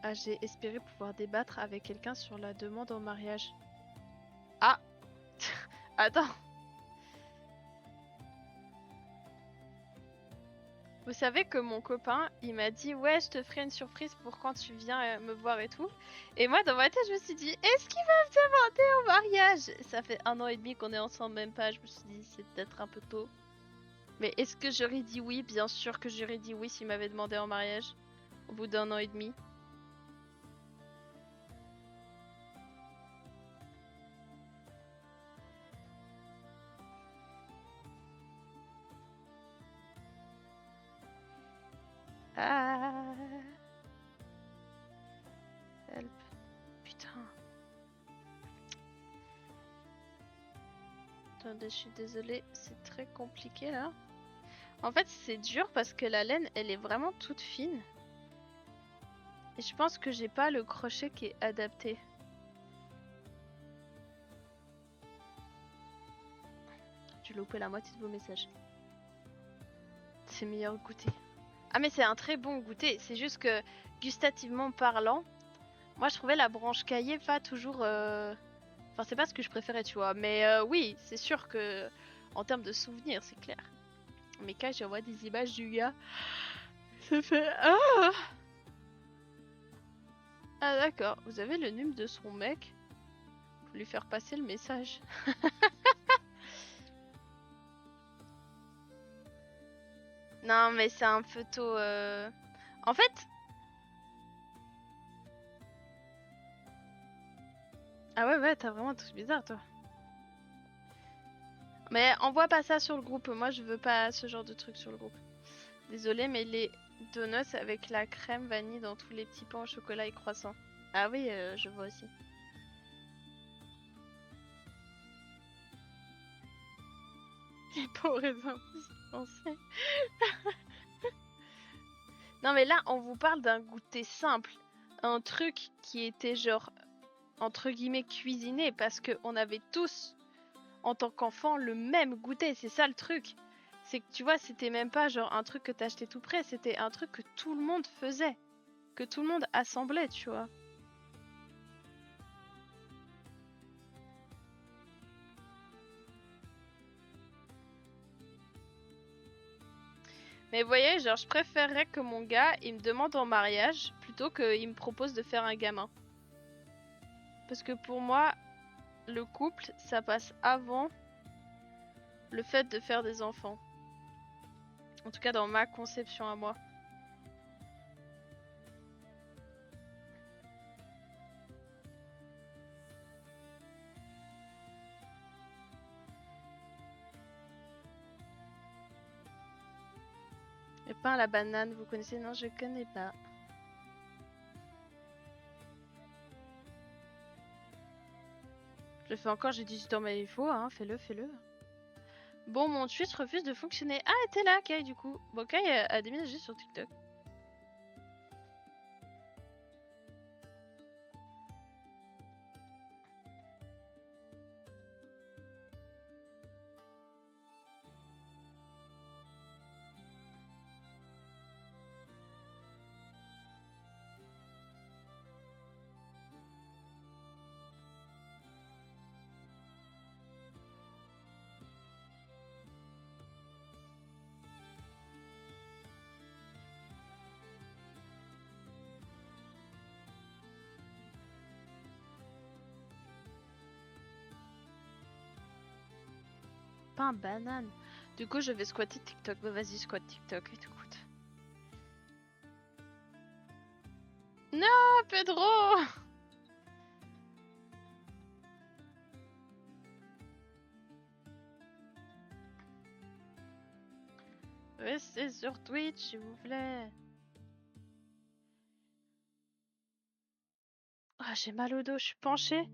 Ah, j'ai espéré pouvoir débattre avec quelqu'un sur la demande en mariage. Ah! Attends! Vous savez que mon copain, il m'a dit ouais, je te ferai une surprise pour quand tu viens me voir et tout. Et moi, dans ma tête, je me suis dit, est-ce qu'il va me demander en mariage? Ça fait 1 an et demi qu'on est ensemble, même pas. Je me suis dit, c'est peut-être un peu tôt. Mais est-ce que j'aurais dit oui? Bien sûr que j'aurais dit oui s'il m'avait demandé en mariage. Au bout d'1 an et demi. Ah. Help. Putain. Attendez, je suis désolée, c'est très compliqué là. En fait, c'est dur parce que la laine, elle est vraiment toute fine. Et je pense que j'ai pas le crochet qui est adapté. J'ai loupé la moitié de vos messages. C'est meilleur goûter. Ah mais c'est un très bon goûter. C'est juste que gustativement parlant, moi je trouvais la branche caillée pas toujours... Enfin c'est pas ce que je préférais tu vois. Mais oui, c'est sûr que en termes de souvenirs, c'est clair. Mais quand j'envoie des images du gars, ça fait... Ah, ah d'accord, vous avez le numéro de son mec? Faut lui faire passer le message. Non mais c'est un peu tôt... En fait... Ah ouais ouais, t'as vraiment un truc bizarre toi. Mais envoie pas ça sur le groupe, moi je veux pas ce genre de truc sur le groupe. Désolée, mais les donuts avec la crème vanille dans tous les petits pains au chocolat et croissant. Ah oui, je vois aussi. Les pains au raisin français. Non mais là, on vous parle d'un goûter simple. Un truc qui était genre, entre guillemets, cuisiné parce qu'on avait tous, en tant qu'enfant, le même goûter. C'est ça le truc. C'est que tu vois, c'était même pas genre un truc que t'achetais tout près, c'était un truc que tout le monde faisait. Que tout le monde assemblait, tu vois. Mais vous voyez, genre, je préférerais que mon gars, il me demande en mariage plutôt qu'il me propose de faire un gamin. Parce que pour moi, le couple, ça passe avant le fait de faire des enfants. En tout cas, dans ma conception à moi. Le pain à la banane, vous connaissez? Non, je connais pas. Je le fais encore, j'ai 18 ans, mais il faut, hein, fais-le, fais-le. Bon, mon Twitch refuse de fonctionner. Ah, t'es là, Kai, du coup. Bon, Kai a déménagé sur TikTok. Pain banane. Du coup, je vais squatter TikTok. Bah, vas-y, squat TikTok, écoute. Non, Pedro! Restez sur Twitch, s'il vous plaît. Ah, j'ai mal au dos, je suis penchée.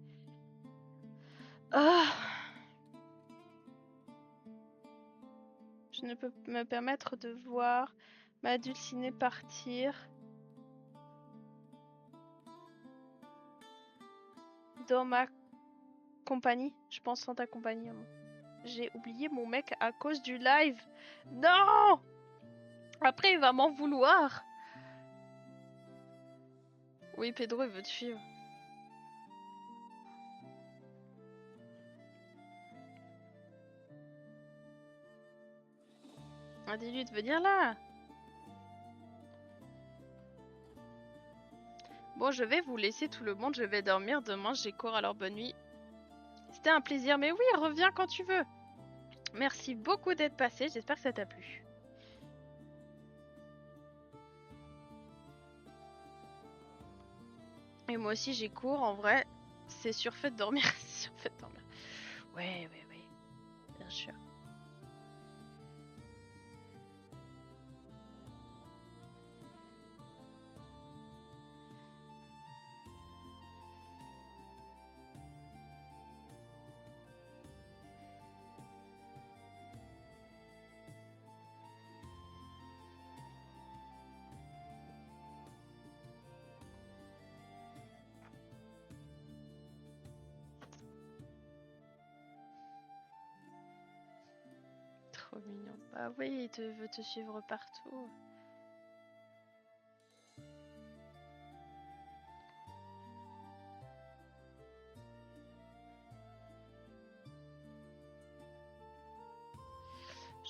Ah. Je ne peux me permettre de voir ma dulcinée partir. Dans ma compagnie. Je pense en ta compagnie. J'ai oublié mon mec à cause du live. Non! Après, il va m'en vouloir. Oui, Pedro, il veut te suivre. Ah, dis-lui de venir là. Bon, je vais vous laisser tout le monde. Je vais dormir. Demain, j'ai cours, alors bonne nuit. C'était un plaisir. Mais oui, reviens quand tu veux. Merci beaucoup d'être passé. J'espère que ça t'a plu. Et moi aussi, j'ai cours. En vrai, c'est surfait de dormir. Surfait de dormir. Ouais, bien sûr. Trop mignon. Bah oui, il veut te suivre partout.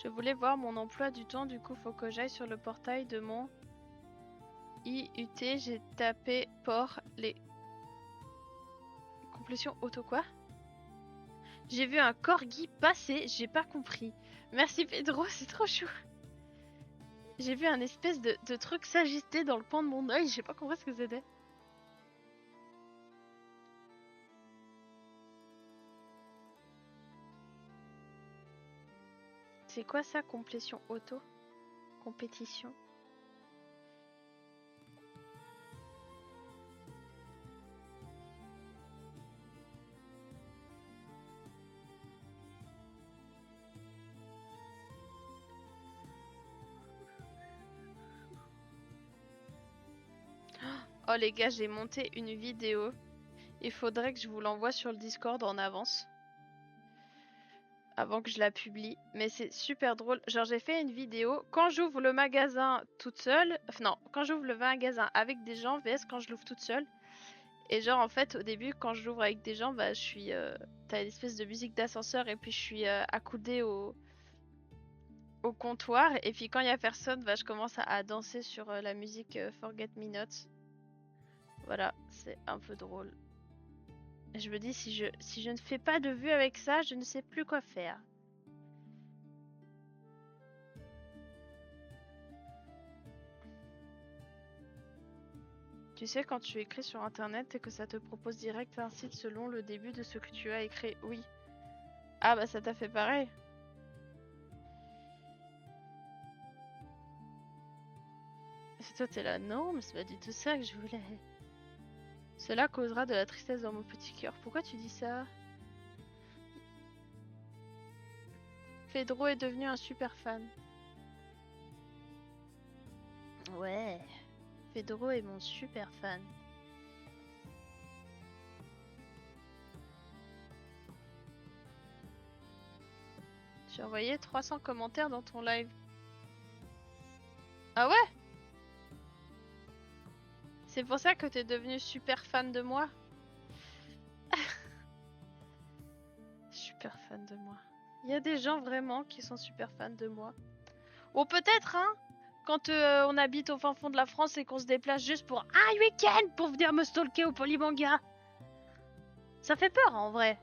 Je voulais voir mon emploi du temps, du coup faut que j'aille sur le portail de mon IUT. J'ai tapé port les complétions auto quoi? J'ai vu un corgi passer, j'ai pas compris. Merci Pedro, c'est trop chou. J'ai vu un espèce de truc s'agiter dans le coin de mon œil, j'ai pas compris ce que c'était. C'est quoi ça, complétion auto? Compétition? Oh les gars, j'ai monté une vidéo. Il faudrait que je vous l'envoie sur le Discord en avance. Avant que je la publie. Mais c'est super drôle. Genre j'ai fait une vidéo quand j'ouvre le magasin toute seule. Enfin non, quand j'ouvre le magasin avec des gens vs quand je l'ouvre toute seule. Et genre en fait au début quand je l'ouvre avec des gens, bah je suis... T'as une espèce de musique d'ascenseur et puis je suis accoudée au comptoir. Et puis quand il y a personne, bah je commence à danser sur la musique Forget Me Not. Voilà, c'est un peu drôle. Et je me dis si je ne fais pas de vue avec ça, je ne sais plus quoi faire. Tu sais, quand tu écris sur internet et que ça te propose direct un site selon le début de ce que tu as écrit. Oui. Ah bah ça t'a fait pareil. Et toi t'es là, non, mais c'est pas du tout ça que je voulais. Cela causera de la tristesse dans mon petit cœur. Pourquoi tu dis ça? Pedro est devenu un super fan. Ouais. Pedro est mon super fan. J'ai envoyé 300 commentaires dans ton live. Ah ouais? C'est pour ça que t'es devenu super fan de moi? Super fan de moi. Il y a des gens vraiment qui sont super fans de moi. Ou peut-être, hein, quand on habite au fin fond de la France et qu'on se déplace juste pour un week-end pour venir me stalker au Polymanga. Ça fait peur en vrai.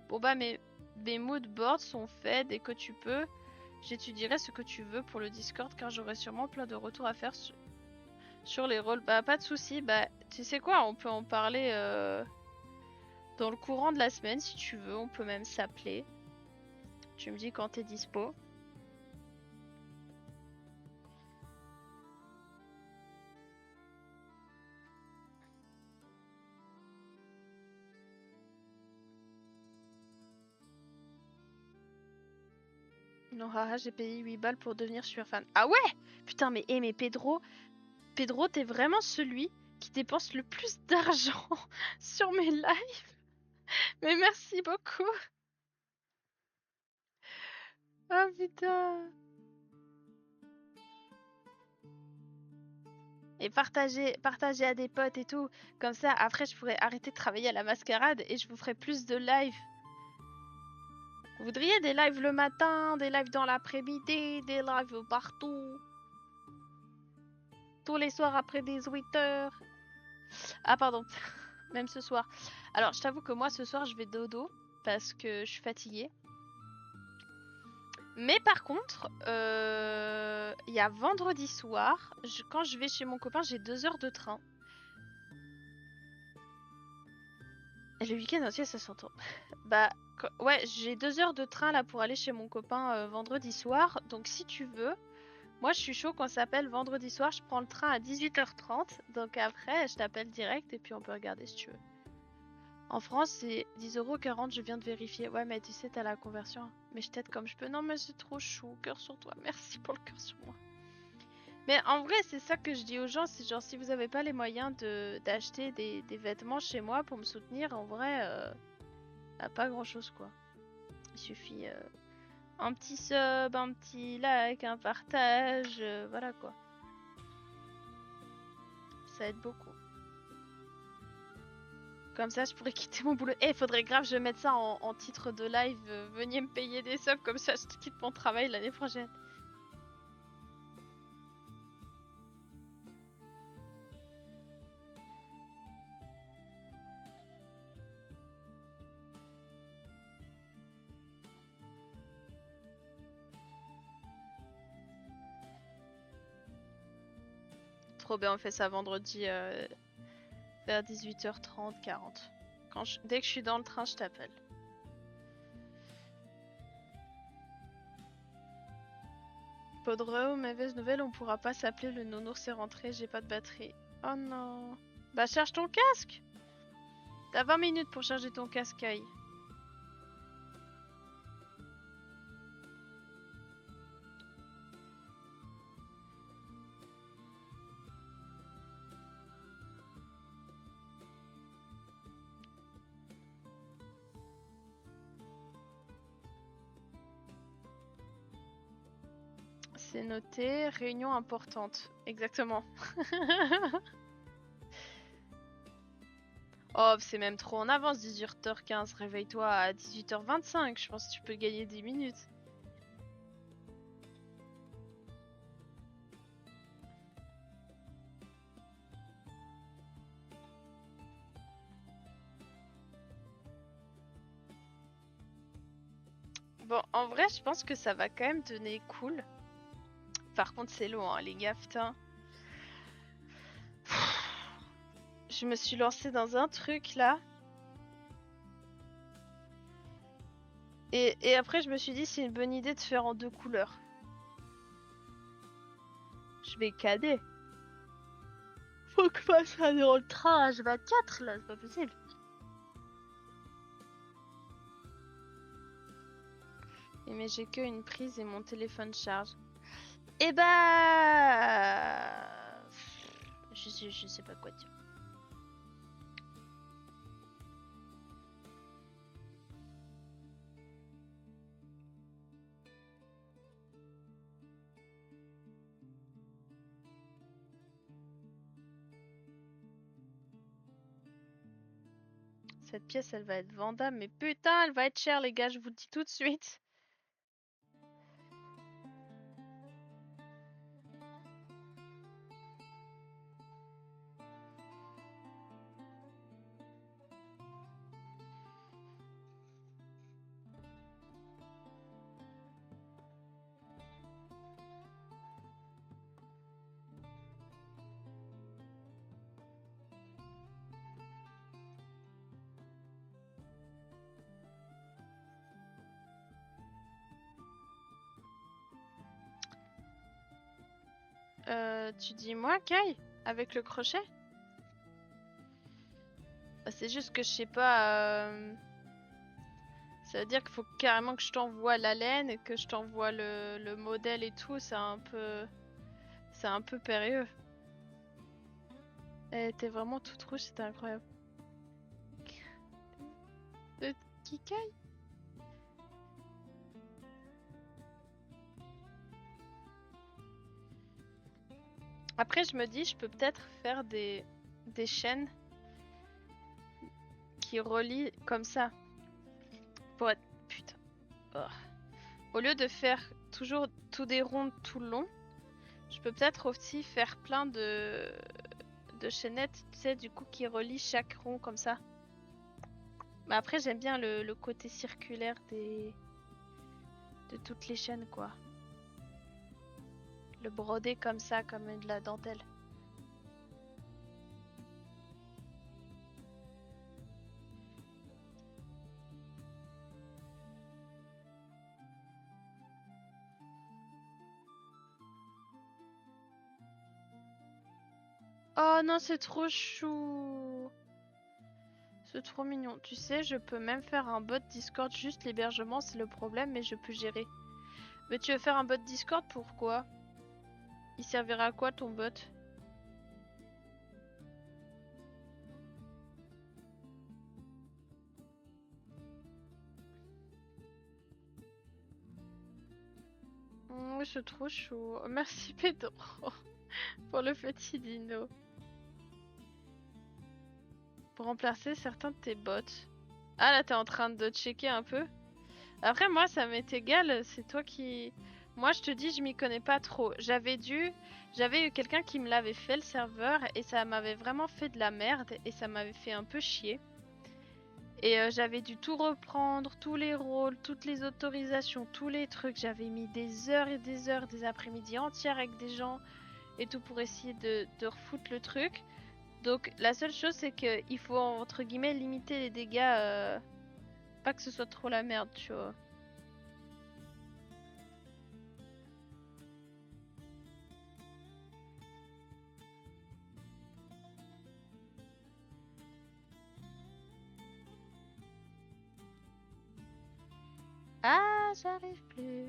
Bon bah mes mood boards sont faits dès que tu peux. J'étudierai ce que tu veux pour le Discord car j'aurai sûrement plein de retours à faire sur les rôles. Bah pas de soucis. Bah tu sais quoi, on peut en parler dans le courant de la semaine si tu veux. On peut même s'appeler. Tu me dis quand t'es dispo. Non, haha, j'ai payé 8 balles pour devenir super fan. Ah ouais! Putain, mais Pedro, t'es vraiment celui qui dépense le plus d'argent sur mes lives. Mais merci beaucoup. Ah putain. Et partager à des potes et tout. Comme ça, après, je pourrais arrêter de travailler à la mascarade et je vous ferai plus de lives. Vous voudriez des lives le matin, des lives dans l'après-midi, des lives partout. Tous les soirs après 18 h. Ah pardon, même ce soir. Alors, je t'avoue que moi, ce soir, je vais dodo parce que je suis fatiguée. Mais par contre, il y a vendredi soir, quand je vais chez mon copain, j'ai 2 heures de train. Et le week-end entier, ça s'entend. Bah, ouais, j'ai 2 heures de train là pour aller chez mon copain vendredi soir. Donc si tu veux, moi je suis chaud qu'on s'appelle vendredi soir. Je prends le train à 18h30. Donc après, je t'appelle direct et puis on peut regarder si tu veux. En France, c'est 10,40 €, je viens de vérifier. Ouais, mais tu sais, t'as la conversion. Mais je t'aide comme je peux. Non, mais c'est trop chou. Cœur sur toi. Merci pour le cœur sur moi. Mais en vrai, c'est ça que je dis aux gens. C'est genre, si vous avez pas les moyens d'acheter des vêtements chez moi pour me soutenir, en vrai, pas grand chose quoi. Il suffit un petit sub, un petit like, un partage, voilà quoi. Ça aide beaucoup. Comme ça, je pourrais quitter mon boulot. Eh, faudrait grave que je mette ça en titre de live. Veniez me payer des subs, comme ça je quitte mon travail l'année prochaine. Trop bien, on fait ça vendredi vers 18h30, 40. Dès que je suis dans le train, je t'appelle. Podreo, mauvaise nouvelle, on pourra pas s'appeler, le nounours est rentré, j'ai pas de batterie. Oh non. Bah charge ton casque. T'as 20 minutes pour charger ton casque, Kai. C'est noté, réunion importante. Exactement. Oh, c'est même trop en avance, 18h15. Réveille-toi à 18h25. Je pense que tu peux gagner 10 minutes. Bon, en vrai, je pense que ça va quand même donner cool. Par contre, c'est long, hein, les gars, putain. Je me suis lancée dans un truc là. Et après, je me suis dit, c'est une bonne idée de faire en 2 couleurs. Je vais cader. Faut que je fasse ça dans le train H24 là, c'est pas possible. Mais j'ai que une prise et mon téléphone charge. Et bah... Je sais pas quoi dire. Cette pièce, elle va être vendable, mais putain, elle va être chère, les gars, je vous le dis tout de suite. Tu dis moi, Kai? Avec le crochet? Bah, c'est juste que je sais pas... Ça veut dire qu'il faut carrément que je t'envoie la laine et que je t'envoie le modèle et tout. C'est un peu périlleux. Elle était vraiment toute rouge, c'était incroyable. Le Kikai? Après, je me dis, je peux peut-être faire des chaînes qui relient comme ça. Pour être... Putain. Oh. Au lieu de faire toujours tout des ronds tout le long, je peux peut-être aussi faire plein de chaînettes, tu sais, du coup, qui relient chaque rond comme ça. Mais après, j'aime bien le côté circulaire de toutes les chaînes, quoi. Le broder comme ça, comme de la dentelle. Oh non, c'est trop chou. C'est trop mignon. Tu sais, je peux même faire un bot Discord, juste l'hébergement, c'est le problème, mais je peux gérer. Mais tu veux faire un bot Discord, pourquoi? Il servira à quoi ton bot? C'est trop chou. Merci Pedro pour le petit dino. Pour remplacer certains de tes bots. Ah là, t'es en train de checker un peu. Après, moi, ça m'est égal. C'est toi qui... Moi, je te dis, je m'y connais pas trop. J'avais eu quelqu'un qui me l'avait fait le serveur et ça m'avait vraiment fait de la merde et ça m'avait fait un peu chier. Et j'avais dû tout reprendre, tous les rôles, toutes les autorisations, tous les trucs. J'avais mis des heures et des heures, des après-midi entières avec des gens et tout pour essayer de refoutre le truc. Donc la seule chose c'est qu'il faut entre guillemets limiter les dégâts, pas que ce soit trop la merde, tu vois. Ah, j'arrive plus.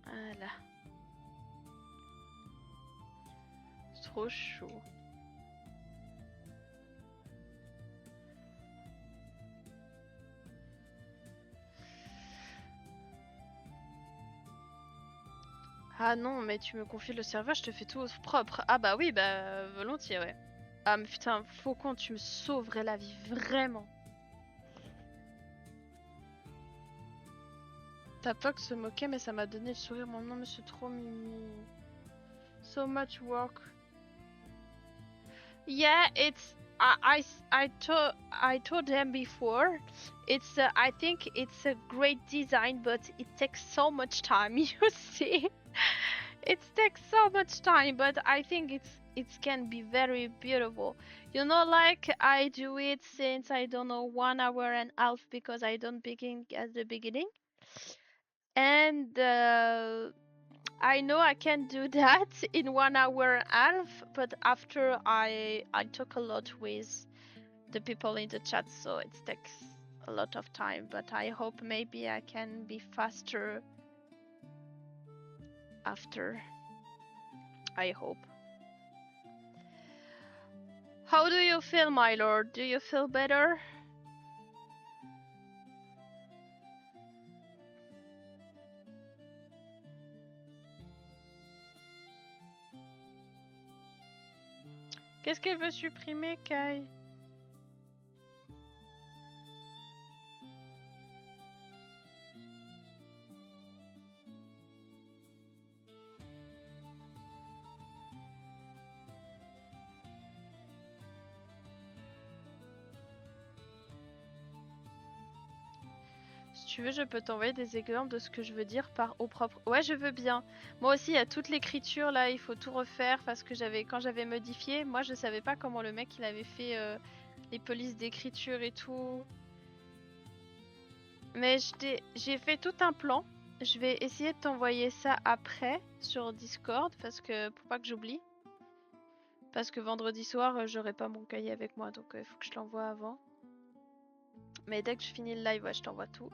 Voilà. C'est trop chaud. Ah non, mais tu me confies le serveur, je te fais tout propre. Ah bah oui, bah volontiers, ouais. Ah mais putain, Faucon, tu me sauverais la vie, vraiment. T'as pas que se moquer, mais ça m'a donné le sourire. Mon nom, monsieur trop mimi. So much work. Yeah, it's I told them before. It's I think it's a great design, but it takes so much time. You see, it takes so much time, but I think it can be very beautiful. You know, like I do it since I don't know 1 hour and a half because I don't begin at the beginning, and I know I can do that in 1 hour and a half, but after I talk a lot with the people in the chat, so it takes a lot of time. But I hope maybe I can be faster after. I hope. How do you feel, my lord? Do you feel better? Qu'est-ce qu'elle veut supprimer, Kai? Si tu veux, je peux t'envoyer des exemples de ce que je veux dire par au propre. Ouais, je veux bien. Moi aussi, il y a toute l'écriture là, il faut tout refaire parce que quand j'avais modifié, moi je savais pas comment le mec il avait fait les polices d'écriture et tout. Mais j'ai fait tout un plan. Je vais essayer de t'envoyer ça après sur Discord parce que pour pas que j'oublie. Parce que vendredi soir, j'aurai pas mon cahier avec moi, donc il faut que je l'envoie avant. Mais dès que je finis le live, ouais, je t'envoie tout.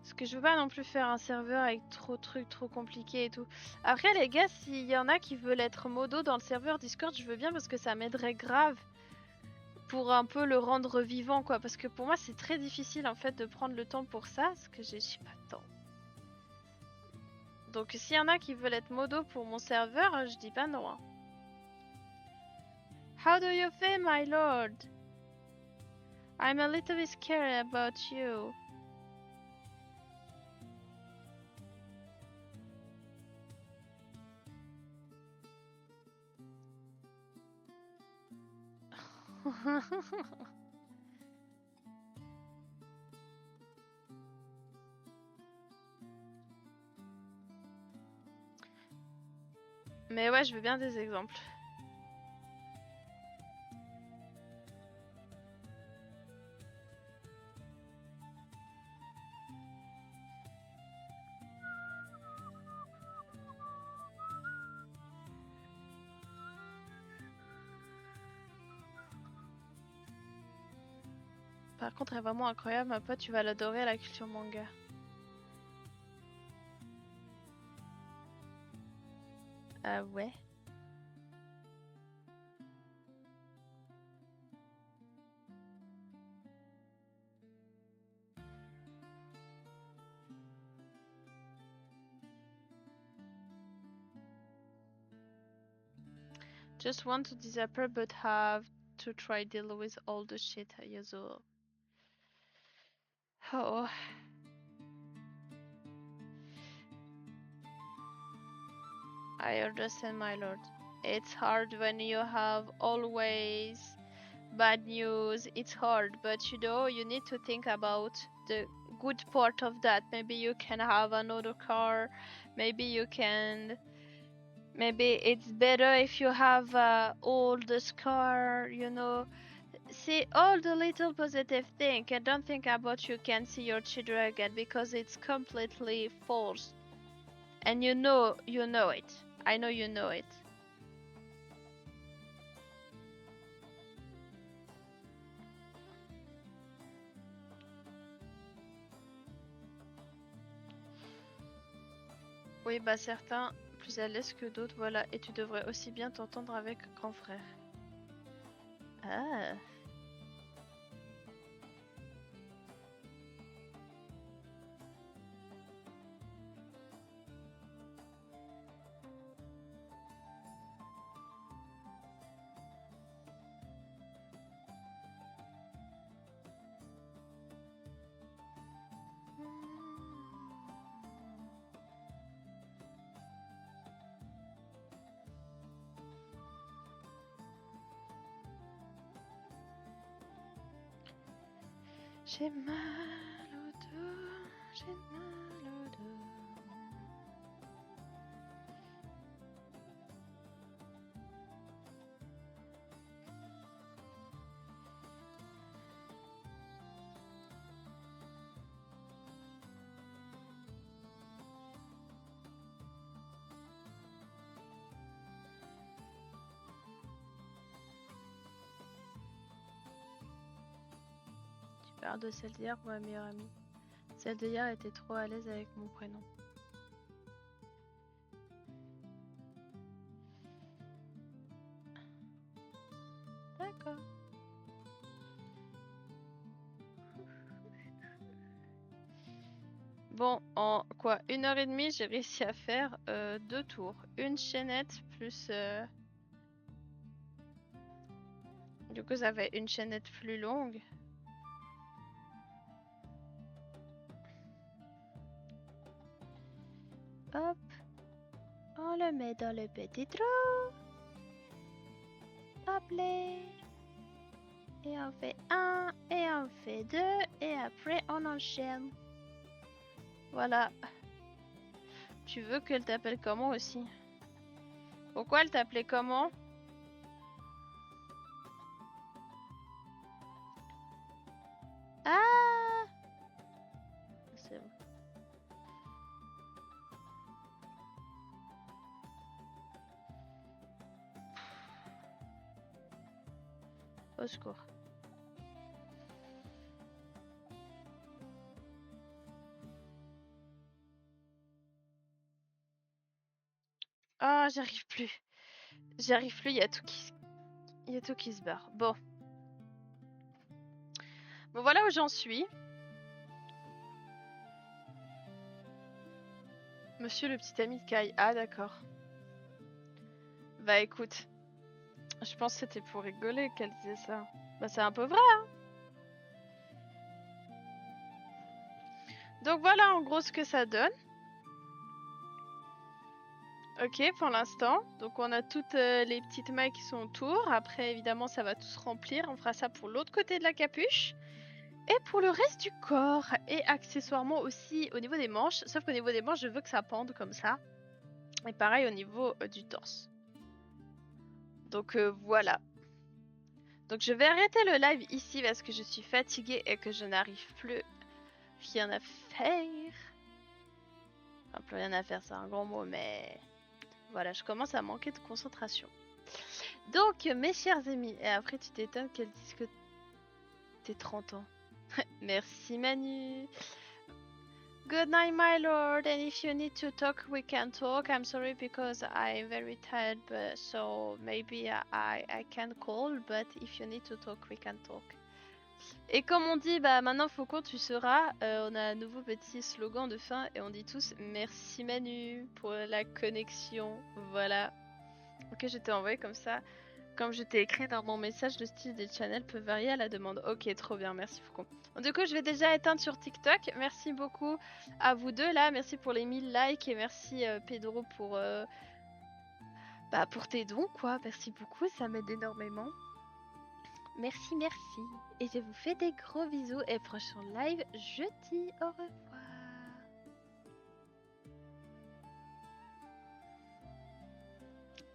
Parce que je veux pas non plus faire un serveur avec trop de trucs, trop compliqués et tout. Après, les gars, s'il y en a qui veulent être modo dans le serveur Discord, je veux bien parce que ça m'aiderait grave pour un peu le rendre vivant, quoi. Parce que pour moi, c'est très difficile en fait de prendre le temps pour ça, parce que j'ai pas de temps. Donc, s'il y en a qui veulent être modo pour mon serveur, je dis pas non. Hein. How do you feel, my lord? I'm a little bit scared about you. Mais ouais, je veux bien des exemples. Par contre, elle est vraiment incroyable, ma pote, tu vas l'adorer, la culture manga. Ah ouais. Just want to disappear but have to try deal with all the shit usual. Oh. I understand, my lord. It's hard when you have always bad news. It's hard, but you know, you need to think about the good part of that. Maybe you can have another car. Maybe you can. Maybe it's better if you have old car, you know. See all the little positive thing and don't think about you can see your children again because it's completely false. And you know it. I know you know it. Oui, bah certains plus à l'aise que d'autres, voilà. Et tu devrais aussi bien t'entendre avec grand frère. Ah. J'ai mal au dos, j'ai mal au dos. Tu parles de celle d'hier ou ma meilleure amie? Celle d'hier était trop à l'aise avec mon prénom. D'accord. Bon, en quoi 1h30, j'ai réussi à faire 2 tours. Une chaînette plus... Du coup, ça fait une chaînette plus longue. Hop. On le met dans le petit trou. Hop là. Et on fait 1, et on fait 2, et après on enchaîne. Voilà. Tu veux qu'elle t'appelle comment aussi? Pourquoi elle t'appelait comment? Ah! C'est bon. Au secours. Ah, j'arrive plus. J'arrive plus, il y a tout qui se barre. Bon. Bon, voilà où j'en suis. Monsieur le petit ami de Kai. Ah, d'accord. Bah écoute, je pense que c'était pour rigoler qu'elle disait ça. Bah c'est un peu vrai, hein. Donc voilà en gros ce que ça donne. Ok, pour l'instant. Donc on a toutes les petites mailles qui sont autour. Après, évidemment, ça va tout se remplir. On fera ça pour l'autre côté de la capuche. Et pour le reste du corps. Et accessoirement aussi au niveau des manches. Sauf qu'au niveau des manches, je veux que ça pende comme ça. Et pareil au niveau du torse. Donc voilà. Donc je vais arrêter le live ici parce que je suis fatiguée et que je n'arrive plus rien à faire. Enfin, plus rien à faire, c'est un grand mot, mais voilà, je commence à manquer de concentration. Donc, mes chers amis, et après tu t'étonnes qu'elle dise que t'es 30 ans. Merci Manu. Good night, my lord. And if you need to talk, we can talk. I'm sorry because I'm very tired, but so maybe I can call. But if you need to talk, we can talk. Et comme on dit, bah maintenant Faucon, tu seras. On a un nouveau petit slogan de fin et on dit tous merci Manu pour la connexion. Voilà. Ok, je t'ai envoyé comme ça. Comme je t'ai écrit dans mon message, le style des channels peut varier à la demande. Ok, trop bien, merci Faucon. Du coup, je vais déjà éteindre sur TikTok. Merci beaucoup à vous deux là. Merci pour les 1000 likes et merci Pedro pour tes dons quoi. Merci beaucoup, ça m'aide énormément. Merci, merci. Et je vous fais des gros bisous et prochain live jeudi. Au revoir.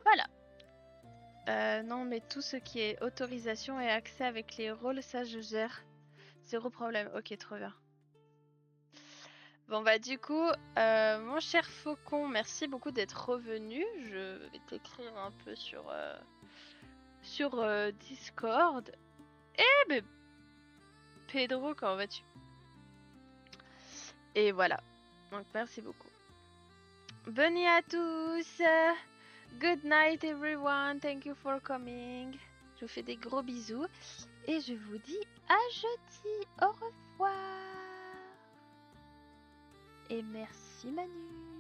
Voilà. Non, mais tout ce qui est autorisation et accès avec les rôles, ça je gère. Zéro problème. Ok, trop bien. Bon bah du coup, mon cher Faucon, merci beaucoup d'être revenu. Je vais t'écrire un peu sur Discord. Eh ben Pedro, comment vas-tu? Et voilà. Donc merci beaucoup. Bonne nuit à tous. Good night everyone. Thank you for coming. Je vous fais des gros bisous et je vous dis à jeudi. Au revoir. Et merci Manu.